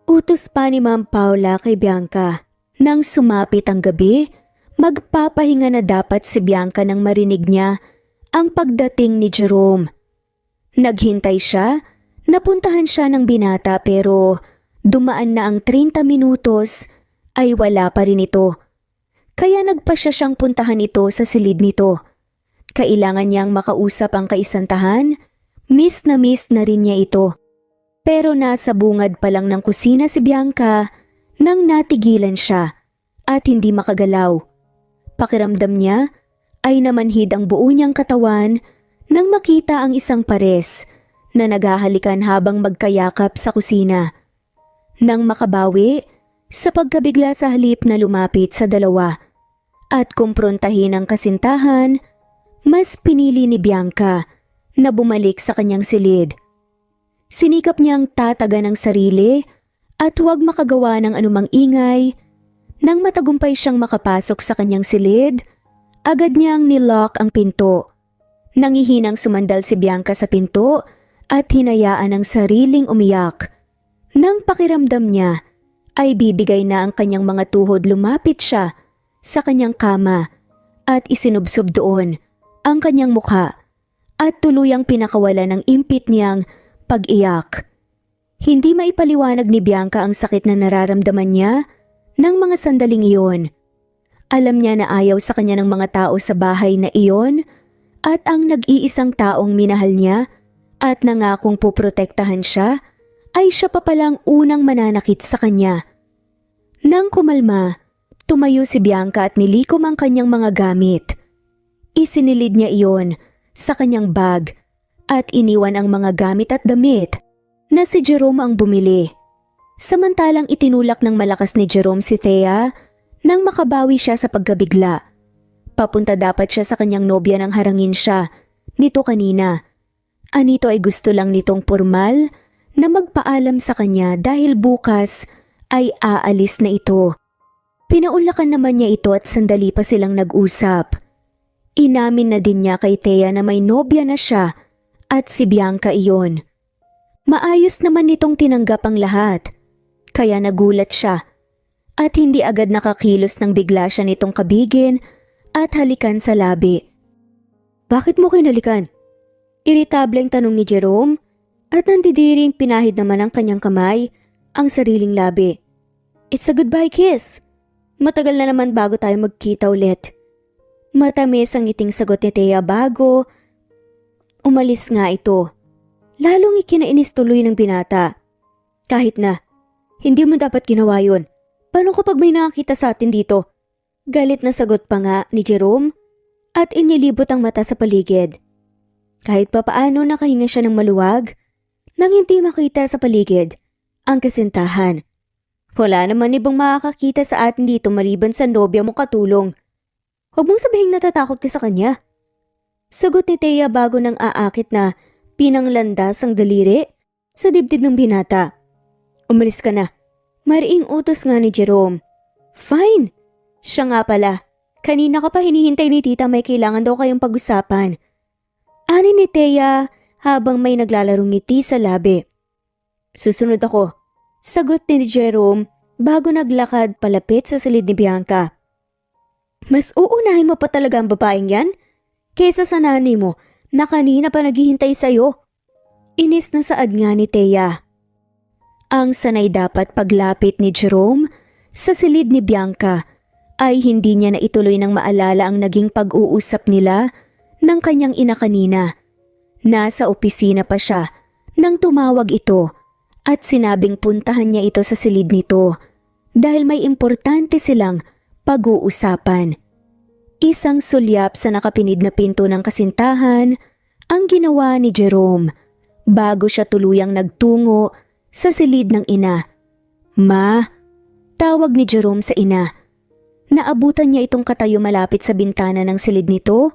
Speaker 1: Utos pa ni Ma'am Paula kay Bianca. Nang sumapit ang gabi, magpapahinga na dapat si Bianca nang marinig niya ang pagdating ni Jerome. Naghintay siya, napuntahan siya ng binata pero dumaan na ang 30 minutos ay wala pa rin ito. Kaya nagpasya siyang puntahan ito sa silid nito. Kailangan niyang makausap ang kaisantahan, miss na rin niya ito. Pero nasa bungad pa lang ng kusina si Bianca nang natigilan siya at hindi makagalaw. Pakiramdam niya ay namanhid ang buo niyang katawan nang makita ang isang pares na naghahalikan habang magkayakap sa kusina. Nang makabawi, sa pagkabigla sa halip na lumapit sa dalawa at kumprontahin ang kasintahan, mas pinili ni Bianca na bumalik sa kanyang silid. Sinikap niyang tatagan ang sarili at huwag makagawa ng anumang ingay. Nang matagumpay siyang makapasok sa kanyang silid, agad niyang nilock ang pinto. Nangihinang sumandal si Bianca sa pinto at hinayaan ang sariling umiyak. Nang pakiramdam niya ay bibigay na ang kanyang mga tuhod, lumapit siya sa kanyang kama at isinubsob doon ang kanyang mukha at tuluyang pinakawala ng impit niyang pag-iyak. Hindi maipaliwanag ni Bianca ang sakit na nararamdaman niya ng mga sandaling iyon. Alam niya na ayaw sa kanya ng mga tao sa bahay na iyon at ang nag-iisang taong minahal niya at nangakong puprotektahan siya ay siya pa palang unang mananakit sa kanya. Nang kumalma, tumayo si Bianca at nilikom ang kanyang mga gamit. Isinilid niya iyon sa kanyang bag at iniwan ang mga gamit at damit na si Jerome ang bumili. Samantalang itinulak ng malakas ni Jerome si Thea nang makabawi siya sa pagkabigla. Papunta dapat siya sa kanyang nobya nang harangin siya nito kanina. Anito ay gusto lang nitong formal na magpaalam sa kanya dahil bukas ay aalis na ito. Pinaunlakan naman niya ito at sandali pa silang nag-usap. Inamin na din niya kay Thea na may nobya na siya at si Bianca iyon. Maayos naman nitong tinanggap ang lahat, kaya nagulat siya at hindi agad nakakilos nang bigla siya nitong kabigin at halikan sa labi. "Bakit mo kinalikan?" Iritableng tanong ni Jerome at nandidiring pinahid naman ang kanyang kamay ang sariling labi. "It's a goodbye kiss. Matagal na naman bago tayo magkita ulit." Matamis ang ngiting sagot ni Thea bago umalis nga ito. Lalong ikinainis tuloy ng binata. "Kahit na, hindi mo dapat ginawa yun. Paano kapag may nakakita sa atin dito?" Galit na sagot pa nga ni Jerome at inilibot ang mata sa paligid. Kahit papaano nakahinga siya ng maluwag nang hindi makita sa paligid ang kasintahan. "Wala naman ibang makakakita sa atin dito maliban sa nobya mo katulong. Huwag mong sabihing natatakot ka sa kanya." Sagot ni Thea bago nang aakit na pinanglandas ang daliri sa dibdib ng binata. "Umalis ka na." Mariing utos nga ni Jerome. "Fine." Siya nga pala, kanina ka pa hinihintay ni tita, may kailangan daw kayong pag-usapan. Ani ni Thea habang may naglalarong ngiti sa labi. "Susunod ako." Sagot ni Jerome bago naglakad palapit sa silid ni Bianca. "Mas uunahin mo pa talaga ang babaeng yan kaysa sa nanay mo na kanina pa naghihintay sa'yo." Inis na saad nga ni Thea. Ang sanay dapat paglapit ni Jerome sa silid ni Bianca ay hindi niya na ituloy ng maalala ang naging pag-uusap nila ng kanyang ina kanina. Nasa opisina pa siya nang tumawag ito at sinabing puntahan niya ito sa silid nito dahil may importante silang pag-uusapan. Isang sulyap sa nakapinid na pinto ng kasintahan ang ginawa ni Jerome bago siya tuluyang nagtungo sa silid ng ina. "Ma," tawag ni Jerome sa ina. Naabutan niya itong katayo malapit sa bintana ng silid nito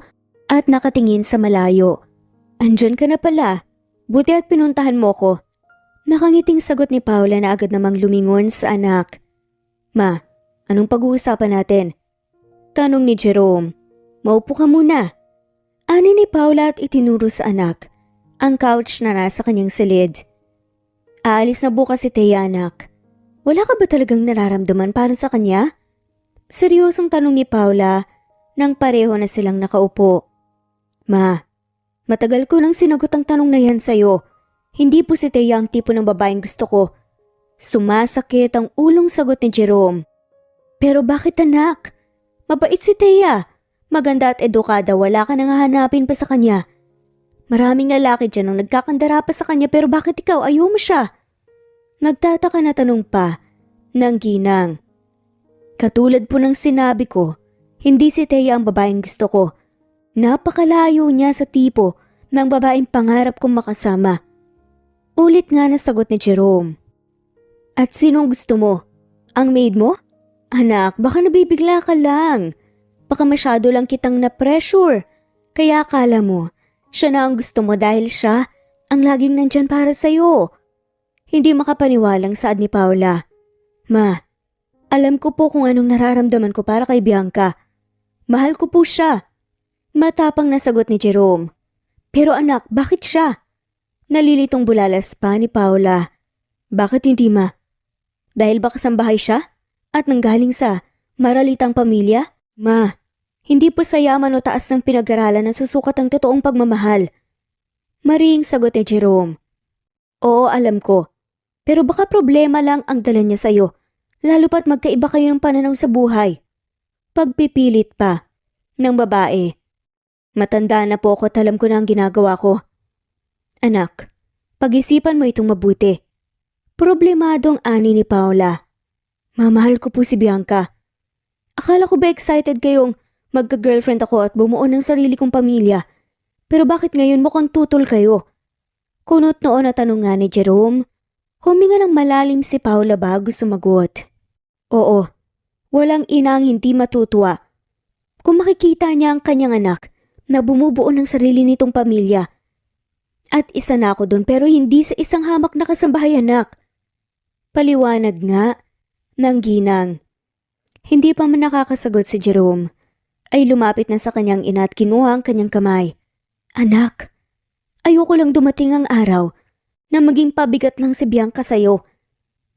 Speaker 1: at nakatingin sa malayo. "Andyan ka na pala. Buti at pinuntahan mo ko." Nakangiting sagot ni Paula na agad namang lumingon sa anak. "Ma, anong pag-uusapan natin?" Tanong ni Jerome. "Maupo ka muna." Ani ni Paula at itinuro sa anak ang couch na nasa kanyang silid. "Aalis na bukas si Thea, anak. Wala ka ba talagang nararamdaman para sa kanya?" Seryosong tanong ni Paula nang pareho na silang nakaupo. "Ma, matagal ko nang sinagot ang tanong na yan sa'yo. Hindi po si Thea ang tipo ng babaeng gusto ko." Sumasakit ang ulong sagot ni Jerome. "Pero bakit, anak? Mabait si Thea. Maganda at edukada, wala ka nang hahanapin pa sa kanya. Maraming lalaki dyan ang nagkakandara pa sa kanya pero bakit ikaw ayaw mo siya? Nagtataka na tanong pa ng ginang. Katulad po ng sinabi ko, hindi si Thea ang babaeng gusto ko. Napakalayo niya sa tipo ng babaeng pangarap kong makasama. Ulit nga na sagot ni Jerome. At sinong gusto mo? Ang maid mo? Anak, baka nabibigla ka lang. Baka masyado lang kitang na-pressure. Kaya akala mo, siya na ang gusto mo dahil siya ang laging nandyan para sa'yo. Hindi makapaniwalang saad ni Paula. Ma, alam ko po kung anong nararamdaman ko para kay Bianca. Mahal ko po siya. Matapang na sagot ni Jerome. Pero anak, bakit siya? Nalilitong bulalas pa ni Paula. Bakit hindi ma? Dahil ba kasambahay siya? At nanggaling sa maralitang pamilya? Ma, hindi po sa yaman o taas ng pinag-aralan na susukat ang totoong pagmamahal. Maring sagot ni Jerome. Oo, alam ko. Pero baka problema lang ang dala niya sa'yo. Lalo pa't magkaiba kayo ng pananaw sa buhay. Pagpipilit pa ng babae. Matanda na po ako at alam ko na ang ginagawa ko. Anak, pag-isipan mo itong mabuti. Problemadong ani ni Paula. Mamahal ko po si Bianca. Akala ko ba excited kayong magka-girlfriend ako at bumuo ng sarili kong pamilya? Pero bakit ngayon mukhang tutol kayo? Kunot noon na tanong nga ni Jerome. Huminga ng malalim si Paula bago sumagot. Oo, walang ina ang hindi matutuwa. Kung makikita niya ang kanyang anak na bumubuo ng sarili nitong pamilya. At isa na ako doon pero hindi sa isang hamak na kasambahay anak. Paliwanag nga ng ginang. Hindi pa man nakakasagot si Jerome, ay lumapit na sa kanyang ina at kinuha ang kanyang kamay. Anak, ayoko lang dumating ang araw na maging pabigat lang si Bianca sa'yo.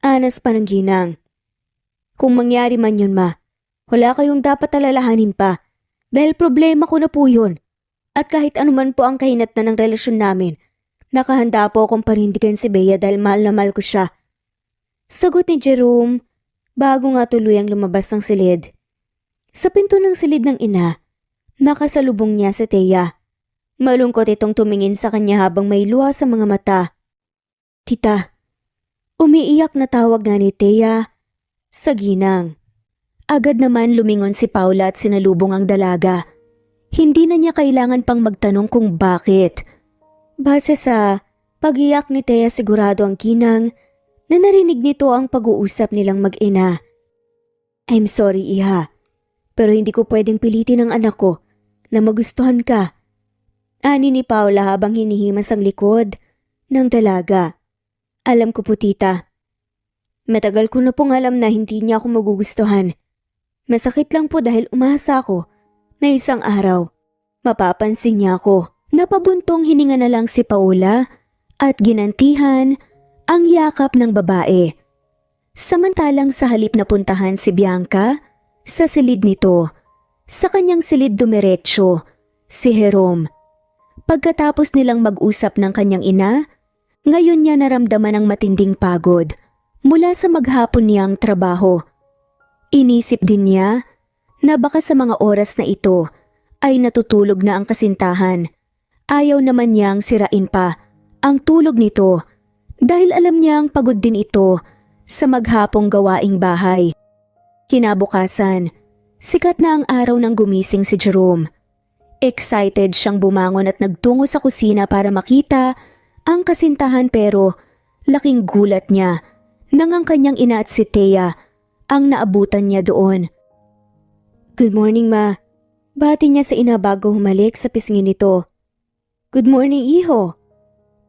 Speaker 1: Anas pa ng ginang. Kung mangyari man yun ma, wala kayong dapat alalahanin pa dahil problema ko na po yun. At kahit anuman po ang kahinatnan ng relasyon namin, nakahanda po akong parindigan si Bea dahil mahal na mahal ko siya. Sagot ni Jerome. Bago nga tuluyang lumabas ng silid. Sa pinto ng silid ng ina, nakasalubong niya si Thea. Malungkot itong tumingin sa kanya habang may luha sa mga mata. Tita, umiiyak na tawag nga ni Thea sa ginang. Agad naman lumingon si Paula at sinalubong ang dalaga. Hindi na niya kailangan pang magtanong kung bakit. Base sa pag-iyak ni Thea sigurado ang ginang na narinig nito ang pag-uusap nilang mag-ina. I'm sorry, iha, pero hindi ko pwedeng pilitin ang anak ko na magustuhan ka. Ani ni Paula habang hinihimas ang likod ng dalaga. Alam ko po tita. Matagal ko na pong alam na hindi niya ako magugustuhan. Masakit lang po dahil umasa ako na isang araw mapapansin niya ako. Napabuntong hininga na lang si Paula at ginantihan ang yakap ng babae. Samantalang sa halip na puntahan si Bianca, sa silid nito, sa kanyang silid dumiretso, si Jerome. Pagkatapos nilang mag-usap ng kanyang ina, ngayon niya naramdaman ang matinding pagod mula sa maghapon niyang trabaho. Inisip din niya na baka sa mga oras na ito ay natutulog na ang kasintahan. Ayaw naman niyang sirain pa ang tulog nito dahil alam niyang pagod din ito sa maghapong gawaing bahay. Kinabukasan, sikat na ang araw nang gumising si Jerome. Excited siyang bumangon at nagtungo sa kusina para makita ang kasintahan pero laking gulat niya nang ang kanyang ina at si Thea ang naabutan niya doon. Good morning ma. Bati niya sa ina bago humalik sa pisngi nito. Good morning iho.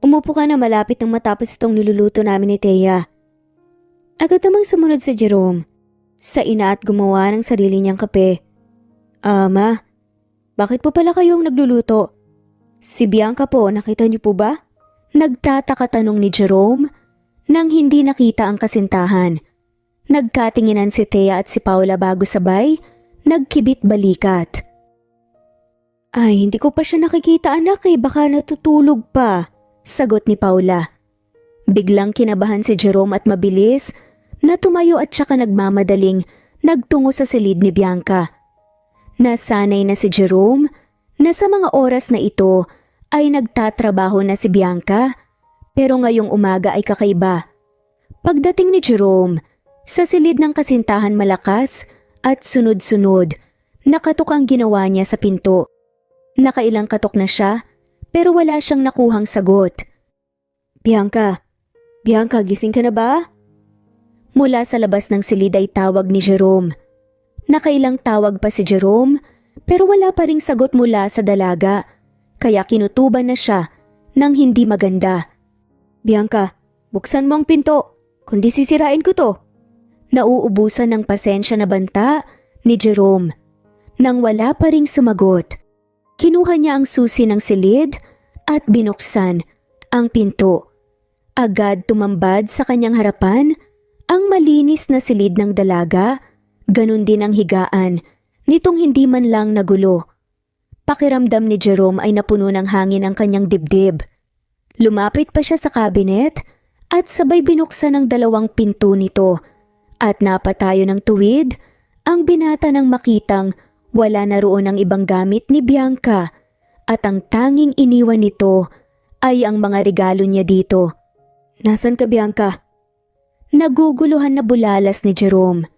Speaker 1: Umupo ka na malapit nang matapos itong niluluto namin ni Thea. Agad namang sumunod si Jerome sa ina at gumawa ng sarili niyang kape. Ma, bakit po pala kayong nagluluto? Si Bianca po, nakita niyo po ba? Nagtataka tanong ni Jerome nang hindi nakita ang kasintahan. Nagkatinginan si Thea at si Paula bago sabay, nagkibit balikat. Ay, hindi ko pa siya nakikita anak baka natutulog pa. Sagot ni Paula. Biglang kinabahan si Jerome at mabilis na tumayo at saka nagmamadaling nagtungo sa silid ni Bianca. Nasanay na si Jerome na sa mga oras na ito ay nagtatrabaho na si Bianca, pero ngayong umaga ay kakaiba. Pagdating ni Jerome, sa silid ng kasintahan malakas at sunod-sunod, nakatok ang ginawa niya sa pinto. Nakailang katok na siya, pero wala siyang nakuhang sagot. Bianca, gising ka na ba? Mula sa labas ng silid ay tawag ni Jerome. Nakailang tawag pa si Jerome, pero wala pa ring sagot mula sa dalaga, kaya kinutuban na siya ng hindi maganda. Bianca, buksan mo ang pinto, kundi sisirain ko to. Nauubusan ng pasensya na banta ni Jerome. Nang wala pa ring sumagot, kinuha niya ang susi ng silid at binuksan ang pinto. Agad tumambad sa kanyang harapan ang malinis na silid ng dalaga, ganun din ang higaan nitong hindi man lang nagulo. Pakiramdam ni Jerome ay napuno ng hangin ang kanyang dibdib. Lumapit pa siya sa cabinet at sabay binuksan ang dalawang pinto nito at napatayo ng tuwid ang binata nang makitang wala na roon ang ibang gamit ni Bianca at ang tanging iniwan nito ay ang mga regalo niya dito. Nasaan ka, Bianca? Naguguluhan na bulalas ni Jerome.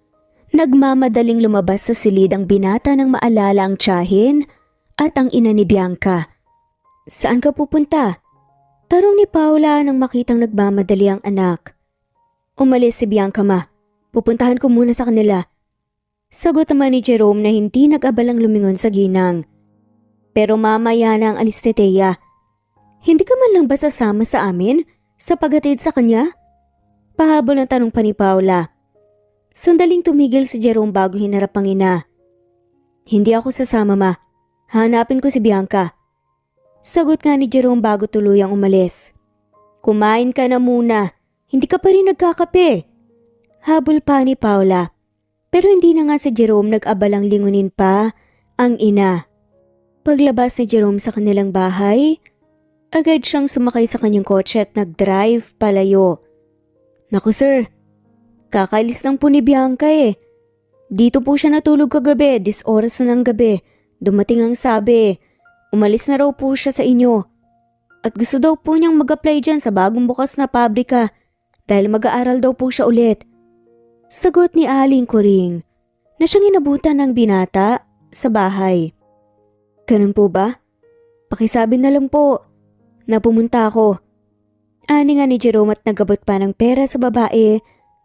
Speaker 1: Nagmamadaling lumabas sa silid ang binata nang maalala ang tiyahin at ang ina ni Bianca. Saan ka pupunta? Tarong ni Paula nang makitang nagmamadali ang anak. Umalis si Bianca, ma. Pupuntahan ko muna sa kanila. Sagot naman ni Jerome na hindi nag-abalang lumingon sa ginang. Pero mamaya na ang alis ni Thea. Hindi ka man lang ba sasama sa amin sa paghatid sa kanya? Pahabol ang tanong pa ni Paula. Sandaling tumigil si Jerome bago hinarap ang ina. Hindi ako sasama, ma. Hanapin ko si Bianca. Sagot nga ni Jerome bago tuluyang umalis. Kumain ka na muna. Hindi ka pa rin nagkakape. Habol pa ni Paula. Pero hindi na nga si Jerome nag-abalang lingunin pa ang ina. Paglabas ni Jerome sa kanilang bahay, agad siyang sumakay sa kanyang kotse at nag-drive palayo. Naku sir, kakailis lang po ni Bianca eh. Dito po siya natulog kagabi, oras na ng gabi. Dumating ang sabi, umalis na raw po siya sa inyo. At gusto daw po niyang mag-apply dyan sa bagong bukas na pabrika dahil mag-aaral daw po siya ulit. Sagot ni Aling Kuring na siyang inabutan ng binata sa bahay. Ganun po ba? Pakisabi na lang po na pumunta ako. Ani nga ni Jerome at nagabot pa ng pera sa babae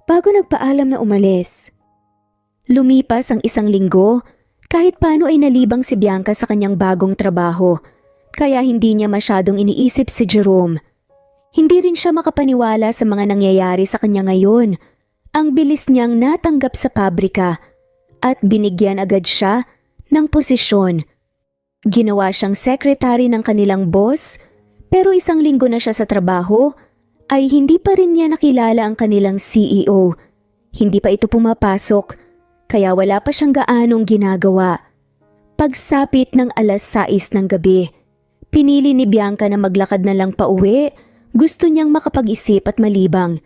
Speaker 1: bago nagpaalam na umalis. Lumipas ang 1 linggo, kahit paano ay nalibang si Bianca sa kanyang bagong trabaho, kaya hindi niya masyadong iniisip si Jerome. Hindi rin siya makapaniwala sa mga nangyayari sa kanya ngayon. Ang bilis niyang natanggap sa pabrika at binigyan agad siya ng posisyon. Ginawa siyang secretary ng kanilang boss, pero 1 linggo na siya sa trabaho ay hindi pa rin niya nakilala ang kanilang CEO. Hindi pa ito pumapasok, kaya wala pa siyang gaanong ginagawa. Pagsapit ng 6:00 ng gabi, pinili ni Bianca na maglakad na lang pauwi. Gusto niyang makapag-isip at malibang.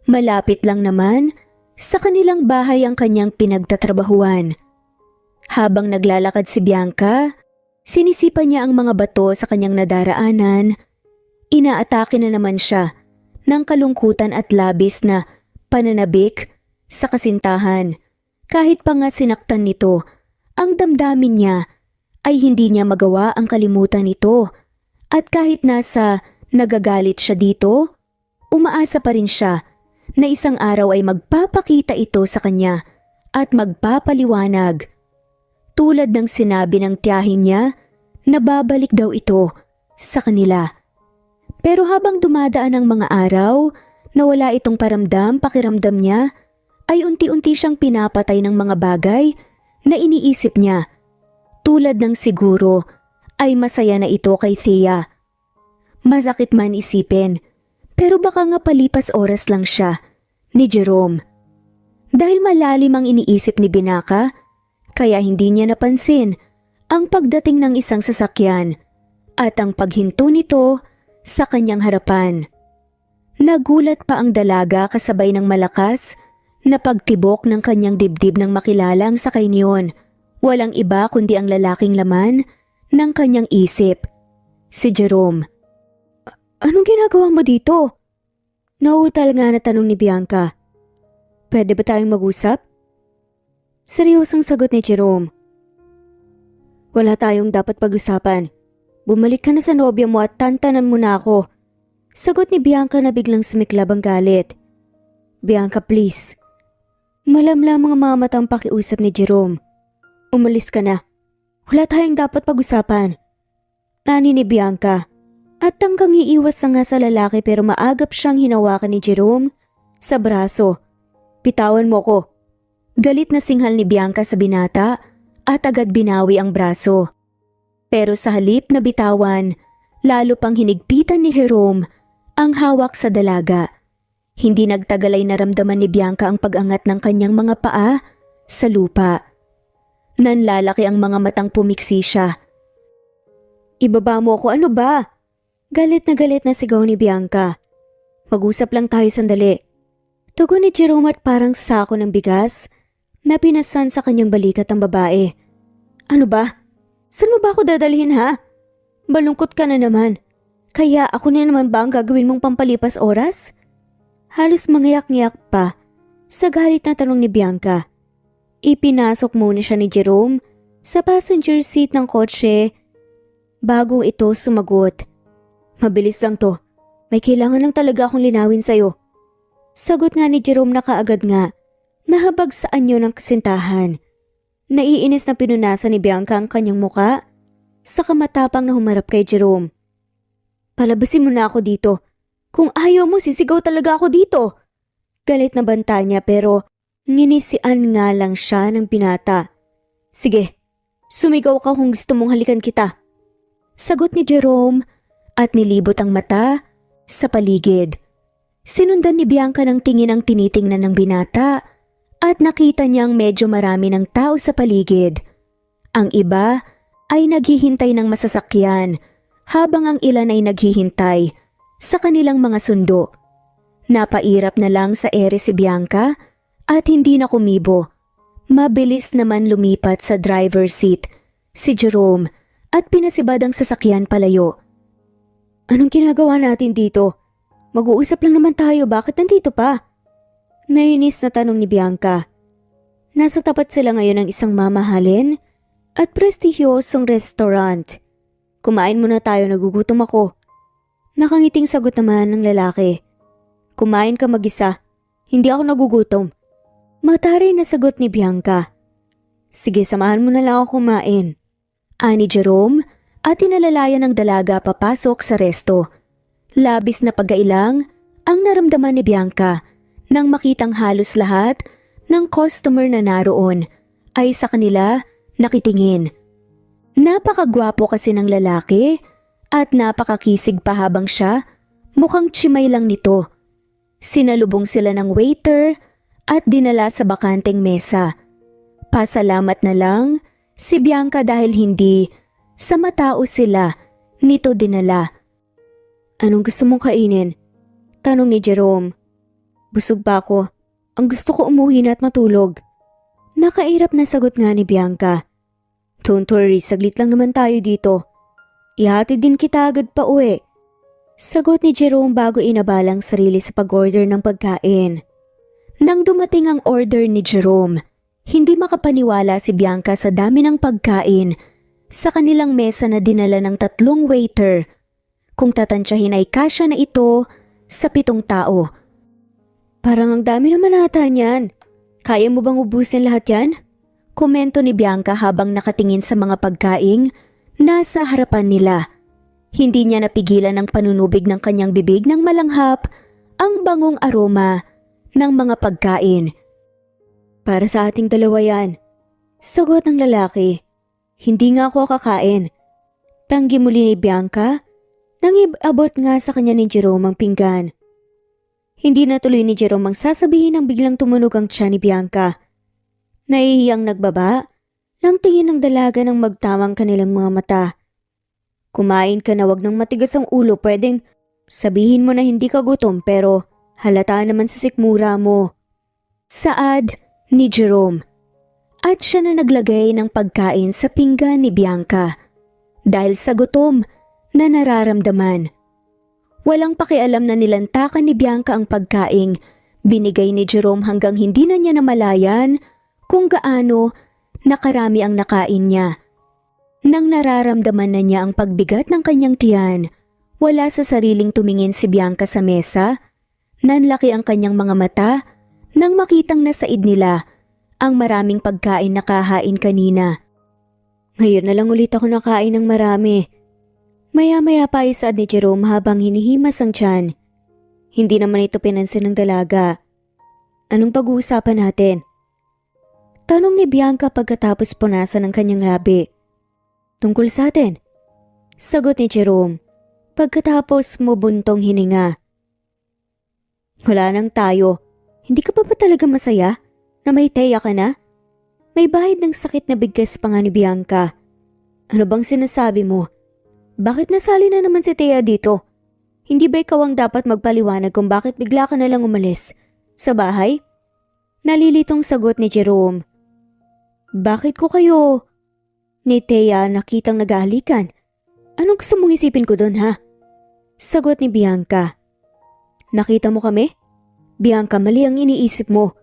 Speaker 1: Malapit lang naman sa kanilang bahay ang kanyang pinagtatrabahuan. Habang naglalakad si Bianca, sinisipa niya ang mga bato sa kanyang nadaraanan. Inaatake na naman siya ng kalungkutan at labis na pananabik sa kasintahan. Kahit pa nga sinaktan nito, ang damdamin niya ay hindi niya magawa ang kalimutan nito. At kahit nasa nagagalit siya dito, umaasa pa rin siya na isang araw ay magpapakita ito sa kanya at magpapaliwanag. Tulad ng sinabi ng tiyahin niya, na babalik daw ito sa kanila. Pero habang dumadaan ang mga araw na wala itong pakiramdam niya, ay unti-unti siyang pinapatay ng mga bagay na iniisip niya. Tulad ng siguro ay masaya na ito kay Thea. Masakit man isipin, pero baka nga palipas oras lang siya ni Jerome. Dahil malalim ang iniisip ni Binaka, kaya hindi niya napansin ang pagdating ng isang sasakyan at ang paghinto nito sa kanyang harapan. Nagulat pa ang dalaga kasabay ng malakas na pagtibok ng kanyang dibdib nang makilala ang sakay niyon. Walang iba kundi ang lalaking laman ng kanyang isip, si Jerome. Anong ginagawa mo dito? Nauutal nga na tanong ni Bianca. Pwede ba tayong mag-usap? Seryosong sagot ni Jerome. Wala tayong dapat pag-usapan. Bumalik ka na sa nobya mo at tantanan mo na ako. Sagot ni Bianca na biglang sumiklab ang galit. Bianca, please. Malamlam mga mamatang pakiusap ni Jerome. Umalis ka na. Wala tayong dapat pag-usapan. Ani ni Bianca. At hanggang iiwas na nga sa lalaki pero maagap siyang hinawakan ni Jerome sa braso. Bitawan mo ko. Galit na singhal ni Bianca sa binata at agad binawi ang braso. Pero sa halip na bitawan, lalo pang hinigpitan ni Jerome ang hawak sa dalaga. Hindi nagtagal ay naramdaman ni Bianca ang pag-angat ng kanyang mga paa sa lupa. Nanlalaki ang mga matang pumiksi siya. Ibaba mo ako, ano ba? Galit na sigaw ni Bianca. Mag-usap lang tayo sandali. Tugon ni Jerome at parang sako ng bigas na pinasan sa kanyang balikat ang babae. Ano ba? Saan mo ba ako dadalhin ha? Balungkot ka na naman. Kaya ako na naman ba ang gagawin mong pampalipas oras? Halos mangiyak-ngiyak pa sa galit na tanong ni Bianca. Ipinasok muna siya ni Jerome sa passenger seat ng kotse bago ito sumagot. Mabilis lang to. May kailangan lang talaga akong linawin sa'yo. Sagot nga ni Jerome na kaagad nga. Nahabag sa anyo ng kasintahan. Naiinis na pinunasan ni Bianca ang kanyang muka saka matapang na humarap kay Jerome. Palabasin mo na ako dito. Kung ayaw mo, sisigaw talaga ako dito. Galit na banta niya pero nginisian nga lang siya ng binata. Sige, sumigaw ka kung gusto mong halikan kita. Sagot ni Jerome at nilibot ang mata sa paligid. Sinundan ni Bianca ng tingin ang tinitingnan ng binata at nakita niyang medyo marami ng tao sa paligid. Ang iba ay naghihintay ng masasakyan habang ang ilan ay naghihintay sa kanilang mga sundo. Napairap na lang sa ere si Bianca at hindi na kumibo. Mabilis naman lumipat sa driver's seat si Jerome at pinasibad ang sasakyan palayo. Anong ginagawa natin dito? Mag-uusap lang naman tayo, bakit nandito pa? Nainis na tanong ni Bianca. Nasa tapat sila ngayon ng isang mamahalin at prestigyosong restaurant. Kumain muna tayo, nagugutom ako. Nakangiting sagot naman ng lalaki. Kumain ka mag-isa, hindi ako nagugutom. Mataray na sagot ni Bianca. Sige, samahan mo na lang ako kumain. Ani Jerome at inalalayan ng dalaga papasok sa resto. Labis na pagkailang ang naramdaman ni Bianca nang makitang halos lahat ng customer na naroon ay sa kanila nakitingin. Napakagwapo kasi ng lalaki at napakakisig pa habang siya mukhang tsimay lang nito. Sinalubong sila ng waiter at dinala sa bakanteng mesa. Pasalamat na lang si Bianca dahil hindi sa matao sila nito dinala. Anong gusto mong kainin? Tanong ni Jerome. Busog pa ako. Ang gusto ko umuwi na at matulog. Nakairap na sagot nga ni Bianca. Don't worry, saglit lang naman tayo dito. Ihatid din kita agad pa uwi. Sagot ni Jerome bago inabalang sarili sa pag-order ng pagkain. Nang dumating ang order ni Jerome, hindi makapaniwala si Bianca sa dami ng pagkain sa kanilang mesa na dinala ng 3 waiter. Kung tatansyahin ay kasya na ito sa 7 tao. Parang ang dami naman ata niyan. Kaya mo bang ubusin lahat yan? Komento ni Bianca habang nakatingin sa mga pagkaing nasa harapan nila. Hindi niya napigilan ang panunubig ng kanyang bibig nang malanghap ang bangong aroma ng mga pagkain. Para sa ating dalawa yan. Sagot ng lalaki. Hindi nga ako kakain. Tanggi muli ni Bianca nang iabot nga sa kanya ni Jerome ang pinggan. Hindi natuloy ni Jerome ang sasabihin nang biglang tumunog ang tiyan ni Bianca. Nahihiyang nagbaba nang tingin ng dalaga ng magtamang kanilang mga mata. Kumain ka na, wag nang matigas ang ulo, pwedeng sabihin mo na hindi ka gutom pero halata naman sa sikmura mo. Saad ni Jerome. at siya na naglagay ng pagkain sa pinggan ni Bianca dahil sa gutom na nararamdaman. Walang pakialam na nilantakan ni Bianca ang pagkaing binigay ni Jerome hanggang hindi na niya namalayan kung gaano nakarami ang nakain niya. Nang nararamdaman na niya ang pagbigat ng kanyang tiyan, wala sa sariling tumingin si Bianca sa mesa. Nanlaki ang kanyang mga mata nang makitang nasaid nila ang maraming pagkain na kahain kanina. Ngayon na lang ulit ako nakain ng marami. Maya-maya pa isaad ni Jerome habang hinihimas ang tiyan. Hindi naman ito pinansin ng dalaga. Anong pag-uusapan natin? Tanong ni Bianca pagkatapos punasan ng kanyang labi. Tungkol sa atin? Sagot ni Jerome pagkatapos mubuntong hininga. Wala nang tayo. Hindi ka pa ba talaga masaya na may Thea ka na? May bahid ng sakit na bigkas pa nga ni Bianca. Ano bang sinasabi mo? Bakit nasali na naman si Thea dito? Hindi ba ikaw ang dapat magpaliwanag kung bakit bigla ka na lang umalis? Sa bahay? Nalilitong sagot ni Jerome. Bakit ko kayo ni Thea nakitang nag-aalikan? Anong gusto mong isipin ko doon ha? Sagot ni Bianca. Nakita mo kami? Bianca, mali ang iniisip mo.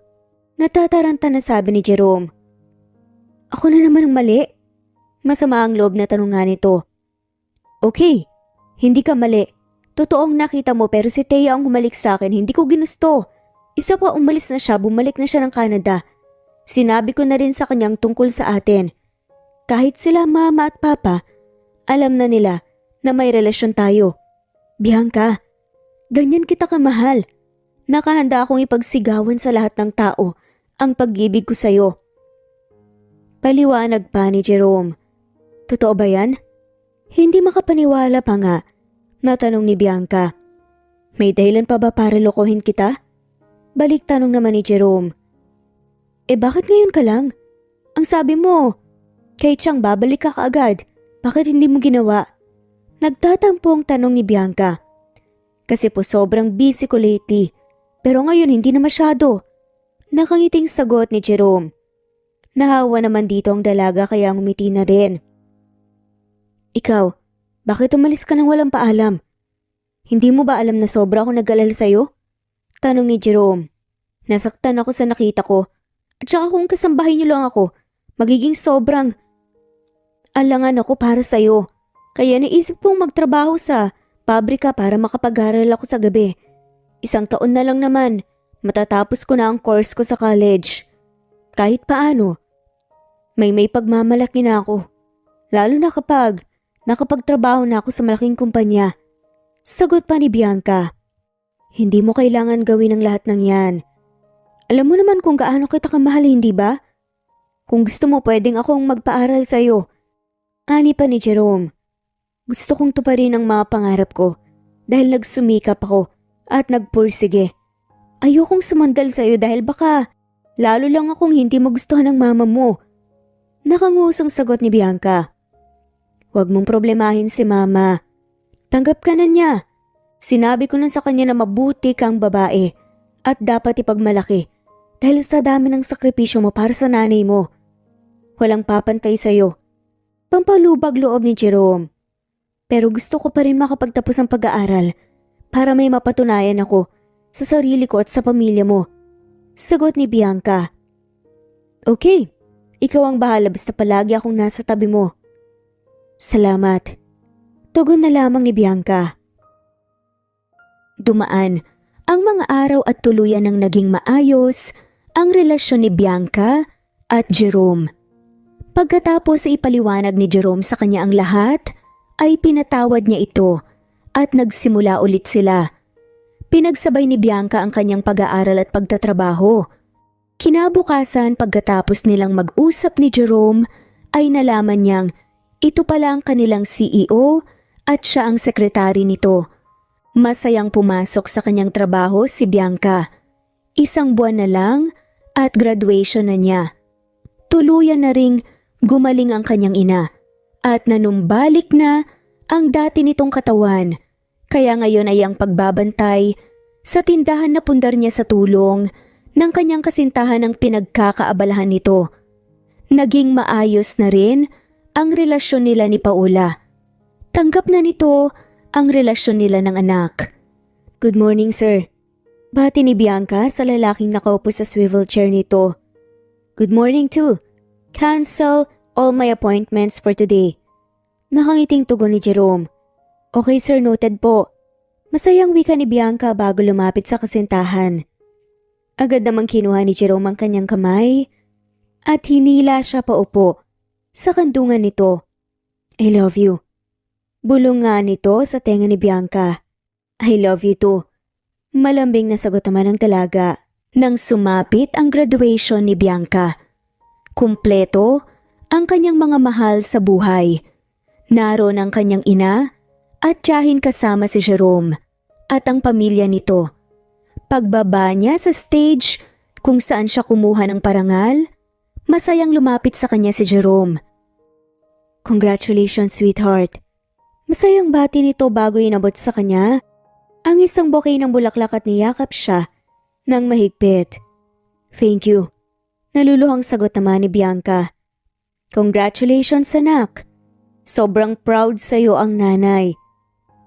Speaker 1: Natataranta na sabi ni Jerome. Ako na naman ang mali. Masama ang loob na tanong nga nito. Okay, hindi ka mali. Totoong nakita mo pero si Thea ang humalik sa akin, hindi ko ginusto. Isa pa umalis na siya, bumalik na siya ng Canada. Sinabi ko na rin sa kanyang tungkol sa atin. Kahit sila mama at papa, alam na nila na may relasyon tayo. Bianca, ganyan kita kamahal. Nakahanda akong ipagsigawan sa lahat ng tao ang pag-ibig ko sa'yo. Paliwanag pa ni Jerome. Totoo ba yan? Hindi makapaniwala pa nga, natanong ni Bianca. May dahilan pa ba para lokohin kita? Balik tanong naman ni Jerome. Bakit ngayon ka lang? Ang sabi mo, kay Chang babalik ka kaagad. Bakit hindi mo ginawa? Nagtatampong tanong ni Bianca. Kasi po sobrang busy ko lately. Pero ngayon hindi na masyado. Nakangiting sagot ni Jerome. Nahawa naman dito ang dalaga kaya ngumiti na rin. Ikaw, bakit umalis ka nang walang paalam? Hindi mo ba alam na sobra akong nag-alala sa'yo? Tanong ni Jerome. Nasaktan ako sa nakita ko. At saka kung kasambahay niyo lang ako, magiging sobrang alangan ako para sa'yo. Kaya naisip kong magtrabaho sa pabrika para makapag-aral ako sa gabi. 1 taon na lang naman, matatapos ko na ang course ko sa college. Kahit paano, may pagmamalaki na ako. Lalo na kapag nakapagtrabaho na ako sa malaking kumpanya. Sagot pa ni Bianca. Hindi mo kailangan gawin ang lahat ng yan. Alam mo naman kung gaano kita kamahal, hindi ba? Kung gusto mo pwedeng akong magpaaral sa'yo. Ani pa ni Jerome. Gusto kong tuparin ang mga pangarap ko dahil nagsumikap ako at nagpursige. Ayokong sumandal sa'yo dahil baka lalo lang akong hindi magustuhan ng mama mo. Nakangusang sagot ni Bianca. Huwag mong problemahin si mama. Tanggap ka na niya. Sinabi ko na sa kanya na mabuti kang babae at dapat ipagmalaki dahil sa dami ng sakripisyo mo para sa nanay mo. Walang papantay sa'yo. Pampalubag loob ni Jerome. Pero gusto ko pa rin makapagtapos ang pag-aaral para may mapatunayan ako sa sarili ko at sa pamilya mo. Sagot ni Bianca. Okay, ikaw ang bahala basta palagi akong nasa tabi mo. Salamat. Tugon na lamang ni Bianca. Dumaan ang mga araw at tuluyan ng naging maayos ang relasyon ni Bianca at Jerome. Pagkatapos ipaliwanag ni Jerome sa kanya ang lahat, ay pinatawad niya ito at nagsimula ulit sila. Pinagsabay ni Bianca ang kanyang pag-aaral at pagtatrabaho. Kinabukasan pagkatapos nilang mag-usap ni Jerome ay nalaman niyang ito pala ang kanilang CEO at siya ang sekretary nito. Masayang pumasok sa kanyang trabaho si Bianca. 1 buwan na lang at graduation na niya. Tuluyan na ring gumaling ang kanyang ina at nanumbalik na ang dati nitong katawan. Kaya ngayon ay ang pagbabantay sa tindahan na pundar niya sa tulong ng kanyang kasintahan ang pinagkakaabalahan nito. Naging maayos na rin ang relasyon nila ni Paula. Tanggap na nito ang relasyon nila ng anak. Good morning, sir. Bati ni Bianca sa lalaking nakaupo sa swivel chair nito. Good morning too. Cancel all my appointments for today. Nakangiting tugon ni Jerome. Okay sir, noted po. Masayang wika ni Bianca bago lumapit sa kasintahan. Agad namang kinuha ni Jerome ang kanyang kamay at hinila siya paupo sa kandungan nito. I love you. Bulong nga nito sa tenga ni Bianca. I love you too. Malambing na sagot naman ng dalaga nang sumapit ang graduation ni Bianca. Kumpleto ang kanyang mga mahal sa buhay. Naroon ang kanyang ina at tiyahin kasama si Jerome at ang pamilya nito. Pagbaba niya sa stage kung saan siya kumuha ng parangal, masayang lumapit sa kanya si Jerome. Congratulations, sweetheart. Masayang bati nito bago inabot sa kanya ang isang bouquet ng bulaklak at niyakap siya ng mahigpit. Thank you. Naluluhang sagot naman ni Bianca. Congratulations, anak. Sobrang proud sa'yo ang nanay.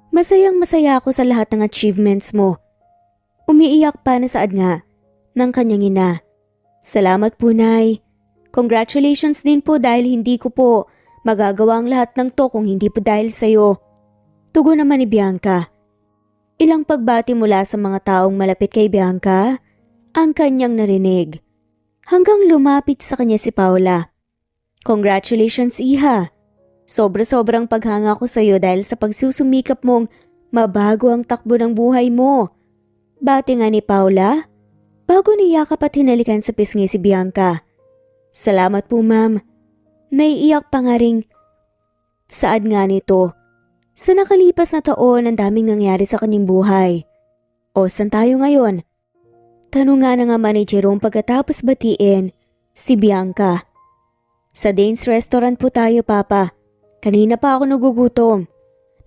Speaker 1: Masayang masaya ako sa lahat ng achievements mo. Umiiyak pa na saad nga ng kanyang ina. Salamat po, Nay. Congratulations din po dahil hindi ko po magagawa ang lahat ng to kung hindi po dahil sa'yo. Tugon naman ni Bianca. Ilang pagbati mula sa mga taong malapit kay Bianca ang kanyang narinig. Hanggang lumapit sa kanya si Paula. Congratulations, Iha. Sobra-sobrang paghanga ko sa iyo dahil sa pagsusumikap mong mabago ang takbo ng buhay mo. Bati nga ni Paula bago niyakap at hinalikan sa pisngi si Bianca. Salamat po, ma'am. Naiiyak pa nga ring saad nga nito. Sa nakalipas na taon ang daming nangyari sa kanyang buhay. O saan tayo ngayon? Tanong nga na naman ni Jerome pagkatapos batiin si Bianca. Sa Dane's Restaurant po tayo, Papa. Kanina pa ako nagugutom.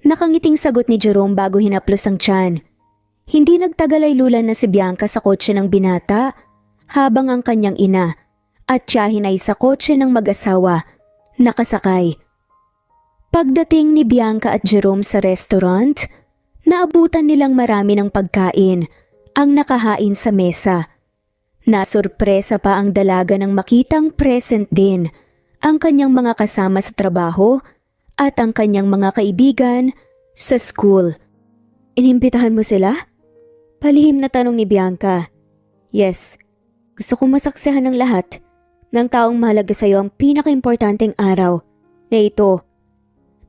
Speaker 1: Nakangiting sagot ni Jerome bago hinaplos ang tiyan. Hindi nagtagal ay lulan na si Bianca sa kotse ng binata habang ang kanyang ina at tiyahin ay sa kotse ng mag-asawa nakasakay. Pagdating ni Bianca at Jerome sa restaurant, naabutan nilang marami ng pagkain ang nakahain sa mesa. Nasurpresa pa ang dalaga nang makitang present din ang kanyang mga kasama sa trabaho at ang kanyang mga kaibigan sa school. Inimbitahan mo sila? Palihim na tanong ni Bianca. Yes, gusto kong masaksihan ng lahat ng taong mahalaga sa iyo ang pinaka-importanteng araw na ito.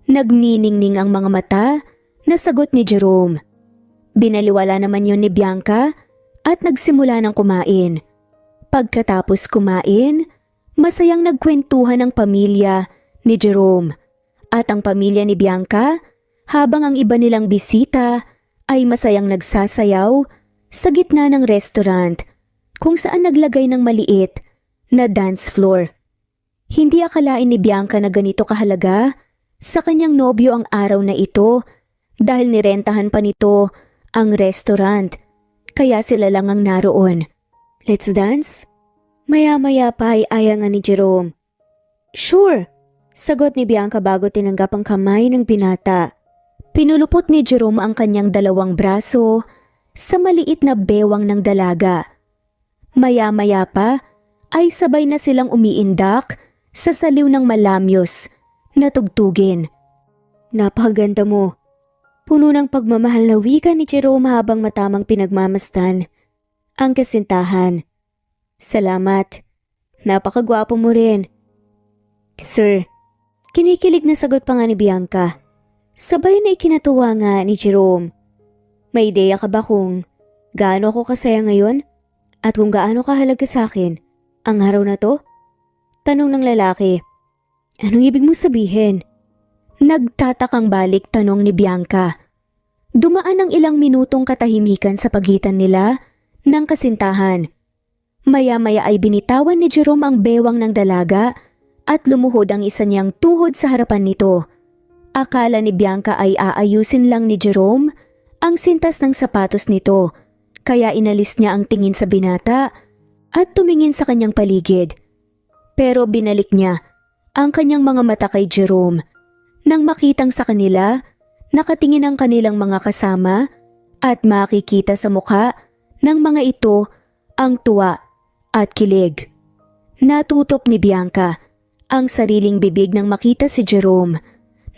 Speaker 1: Nagniningning ang mga mata na sagot ni Jerome. Binaliwala naman yon ni Bianca at nagsimula ng kumain. Pagkatapos kumain, masayang nagkwentuhan ang pamilya ni Jerome at ang pamilya ni Bianca habang ang iba nilang bisita ay masayang nagsasayaw sa gitna ng restaurant kung saan naglagay ng maliit na dance floor. Hindi akalain ni Bianca na ganito kahalaga sa kanyang nobyo ang araw na ito dahil nirentahan pa nito ang restaurant, kaya sila lang ang naroon. Let's dance? Maya-maya pa ay ayangan ni Jerome. Sure, sagot ni Bianca bago tinanggap ang kamay ng binata. Pinulupot ni Jerome ang kanyang dalawang braso sa maliit na bewang ng dalaga. Maya-maya pa ay sabay na silang umiindak sa saliw ng malamyos na tugtugin. Napakaganda mo. Puno ng pagmamahal na wika ni Jerome habang matamang pinagmamastan ang kasintahan. Salamat. Napakagwapo mo rin. Sir, kinikilig na sagot pa nga ni Bianca. Sabay na ikinatuwa nga ni Jerome. May ideya ka ba kung gaano ako kasaya ngayon? At kung gaano kahalaga sa akin ang araw na to? Tanong ng lalaki. Anong ibig mong sabihin? Nagtatakang balik tanong ni Bianca. Dumaan ang ilang minutong katahimikan sa pagitan nila ng kasintahan. Maya-maya ay binitawan ni Jerome ang bewang ng dalaga at lumuhod ang isa niyang tuhod sa harapan nito. Akala ni Bianca ay aayusin lang ni Jerome ang sintas ng sapatos nito, kaya inalis niya ang tingin sa binata at tumingin sa kanyang paligid. Pero binalik niya ang kanyang mga mata kay Jerome. Nang makitang sa kanila, nakatingin ang kanilang mga kasama at makikita sa mukha ng mga ito ang tuwa at kilig. Natutop ni Bianca ang sariling bibig nang makita si Jerome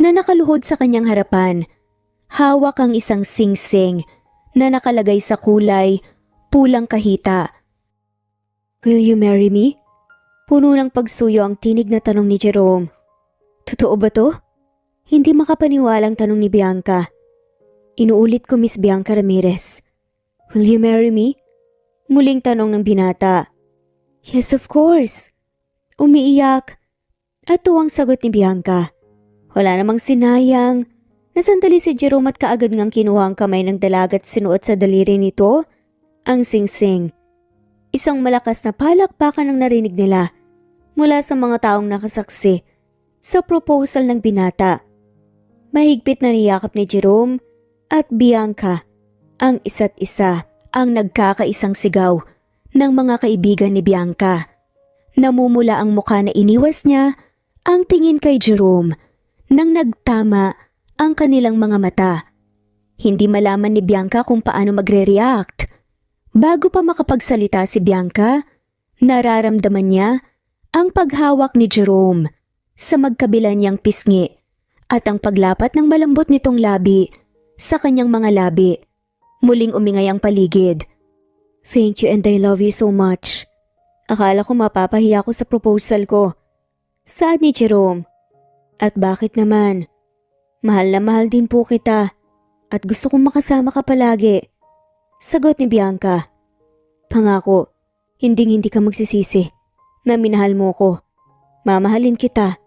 Speaker 1: na nakaluhod sa kanyang harapan. Hawak ang isang singsing na nakalagay sa kulay pulang kahita. "Will you marry me?" Puno ng pagsuyo ang tinig na tanong ni Jerome. "Totoo ba to?" Hindi makapaniwalang tanong ni Bianca. "Inuulit ko, Miss Bianca Ramirez. Will you marry me?" Muling tanong ng binata. "Yes, of course." Umiiyak at tuwang sagot ni Bianca. Wala namang sinayang. Nasandali si Jerome at kaagad ngang kinuha ang kamay ng dalaga at sinuot sa daliri nito ang singsing. Isang malakas na palakpakan ang narinig nila mula sa mga taong nakasaksi sa proposal ng binata. Mahigpit na niyakap ni Jerome at Bianca ang isa't isa, ang nagkakaisang sigaw ng mga kaibigan ni Bianca. Namumula ang mukha na iniwas niya ang tingin kay Jerome nang nagtama ang kanilang mga mata. Hindi malaman ni Bianca kung paano magre-react. Bago pa makapagsalita si Bianca, nararamdaman niya ang paghawak ni Jerome sa magkabila niyang pisngi at ang paglapat ng malambot nitong labi sa kanyang mga labi. Muling umingay ang paligid. "Thank you and I love you so much." Akala ko mapapahiya ko sa proposal ko. Saad ni Jerome. "At bakit naman? Mahal na mahal din po kita at gusto kong makasama ka palagi." Sagot ni Bianca. "Pangako, hindi ka magsisisi na minahal mo ko. Mamahalin kita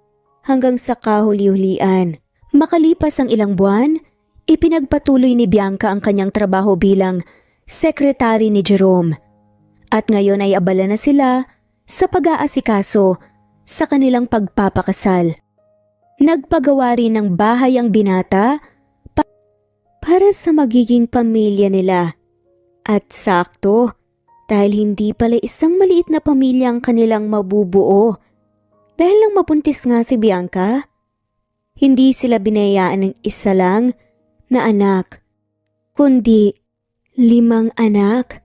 Speaker 1: hanggang sa kahuli-hulian." Makalipas ang ilang buwan, ipinagpatuloy ni Bianca ang kanyang trabaho bilang sekretary ni Jerome. At ngayon ay abala na sila sa pag-aasikaso sa kanilang pagpapakasal. Nagpagawa rin ng bahay ang binata para sa magiging pamilya nila. At sakto, dahil hindi pala isang maliit na pamilya ang kanilang mabubuo. Dahil lang mabuntis nga si Bianca, hindi sila binayaan ng isa lang na anak, kundi 5 anak.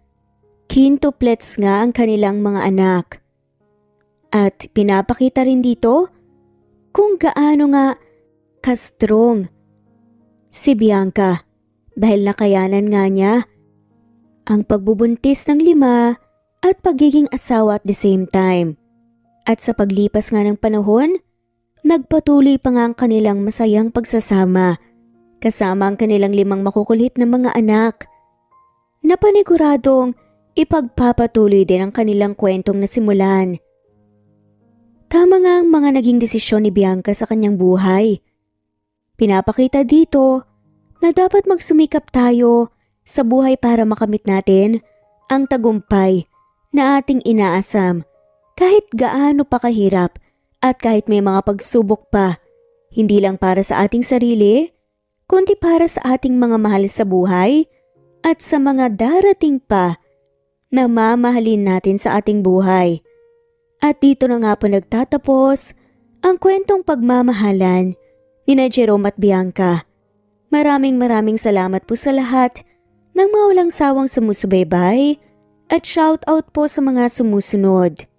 Speaker 1: Quintuplets nga ang kanilang mga anak. At pinapakita rin dito kung gaano nga ka-strong si Bianca dahil nakayanan nga niya ang pagbubuntis ng 5 at pagiging asawa at the same time. At sa paglipas nga ng panahon, nagpatuloy pa nga ang kanilang masayang pagsasama kasama ang kanilang 5 makukulit na mga anak na paniguradong ipagpapatuloy din ang kanilang kwentong nasimulan. Tama nga ang mga naging desisyon ni Bianca sa kanyang buhay. Pinapakita dito na dapat magsumikap tayo sa buhay para makamit natin ang tagumpay na ating inaasam kahit gaano pa kahirap at kahit may mga pagsubok pa, hindi lang para sa ating sarili, kundi para sa ating mga mahal sa buhay at sa mga darating pa na mamahalin natin sa ating buhay. At dito na nga po nagtatapos ang kwentong pagmamahalan ni Jerome at Bianca. Maraming salamat po sa lahat ng mga walang sawang sumusubaybay at shout out po sa mga sumusunod.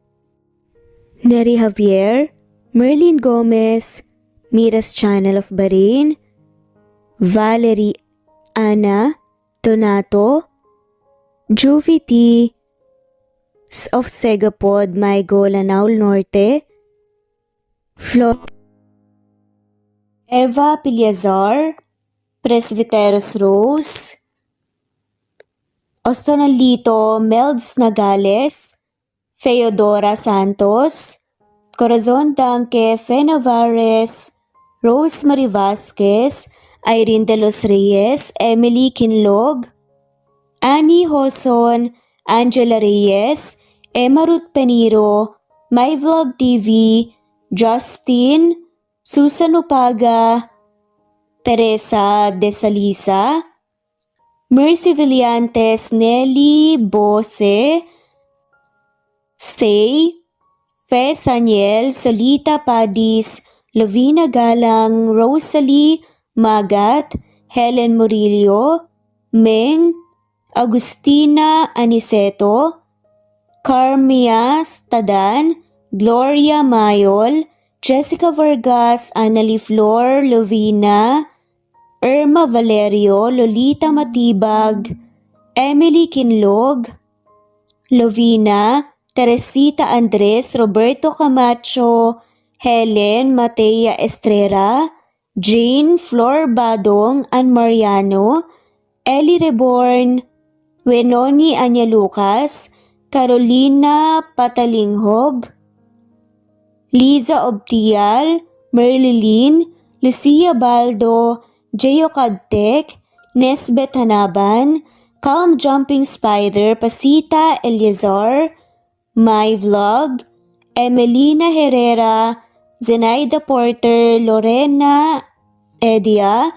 Speaker 1: Neri Javier, Merlin Gomez, Mira's Channel of Bahrain, Valerie Ana Donato, Juvie T. of Segapod, Maygo, Lanao Norte, Eva Piliazar, Presbyteros Rose, Ostonalito Melds Nagales, Theodora Santos, Corazon Danque Fe Navarez, Rosemary Vasquez, Irene de los Reyes, Emily Kinlog, Annie Hoson, Angela Reyes, Emma Ruth Peniro, My Vlog TV, Justin, Susan Upaga, Teresa De Salisa, Mercy Villantes, Nelly Bose, Say, Fe Saniel, Solita Padis, Lovina Galang, Rosalie Magat, Helen Murillo, Meng, Agustina Aniceto, Carmias Tadan, Gloria Mayol, Jessica Vargas, Annalie Flor, Lovina, Irma Valerio, Lolita Matibag, Emily Kinlog, Lovina, Teresita Andres, Roberto Camacho, Helen Matea Estrera, Jane Flor Badong, Ann Mariano, Ellie Reborn, Wenoni Anya Lucas, Carolina Patalinghog, Liza Obtial, Merlilin, Lucia Baldo, Jeyo Cadtec, Nesbet Hanaban, Calm Jumping Spider, Pasita Eliazar, My Vlog, Emelina Herrera, Zenaida Porter, Lorena Edia,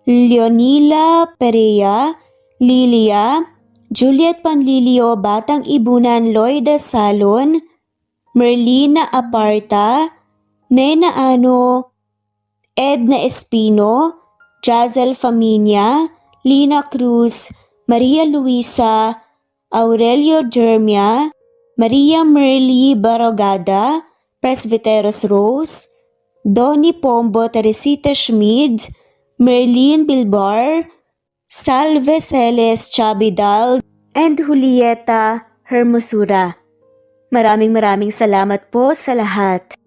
Speaker 1: Leonila Perea, Lilia, Juliet Panlilio, Batang Ibunan, Loida Salon, Merlina Aparta, Nena Ano, Edna Espino, Jazel Faminia, Lina Cruz, Maria Luisa, Aurelio Jermia, Maria Merly Barogada, Presbyteros Rose, Donnie Pombo, Teresita Schmid, Merlin Bilbar, Salve Celes Chabidal, and Julieta Hermosura. Maraming salamat po sa lahat.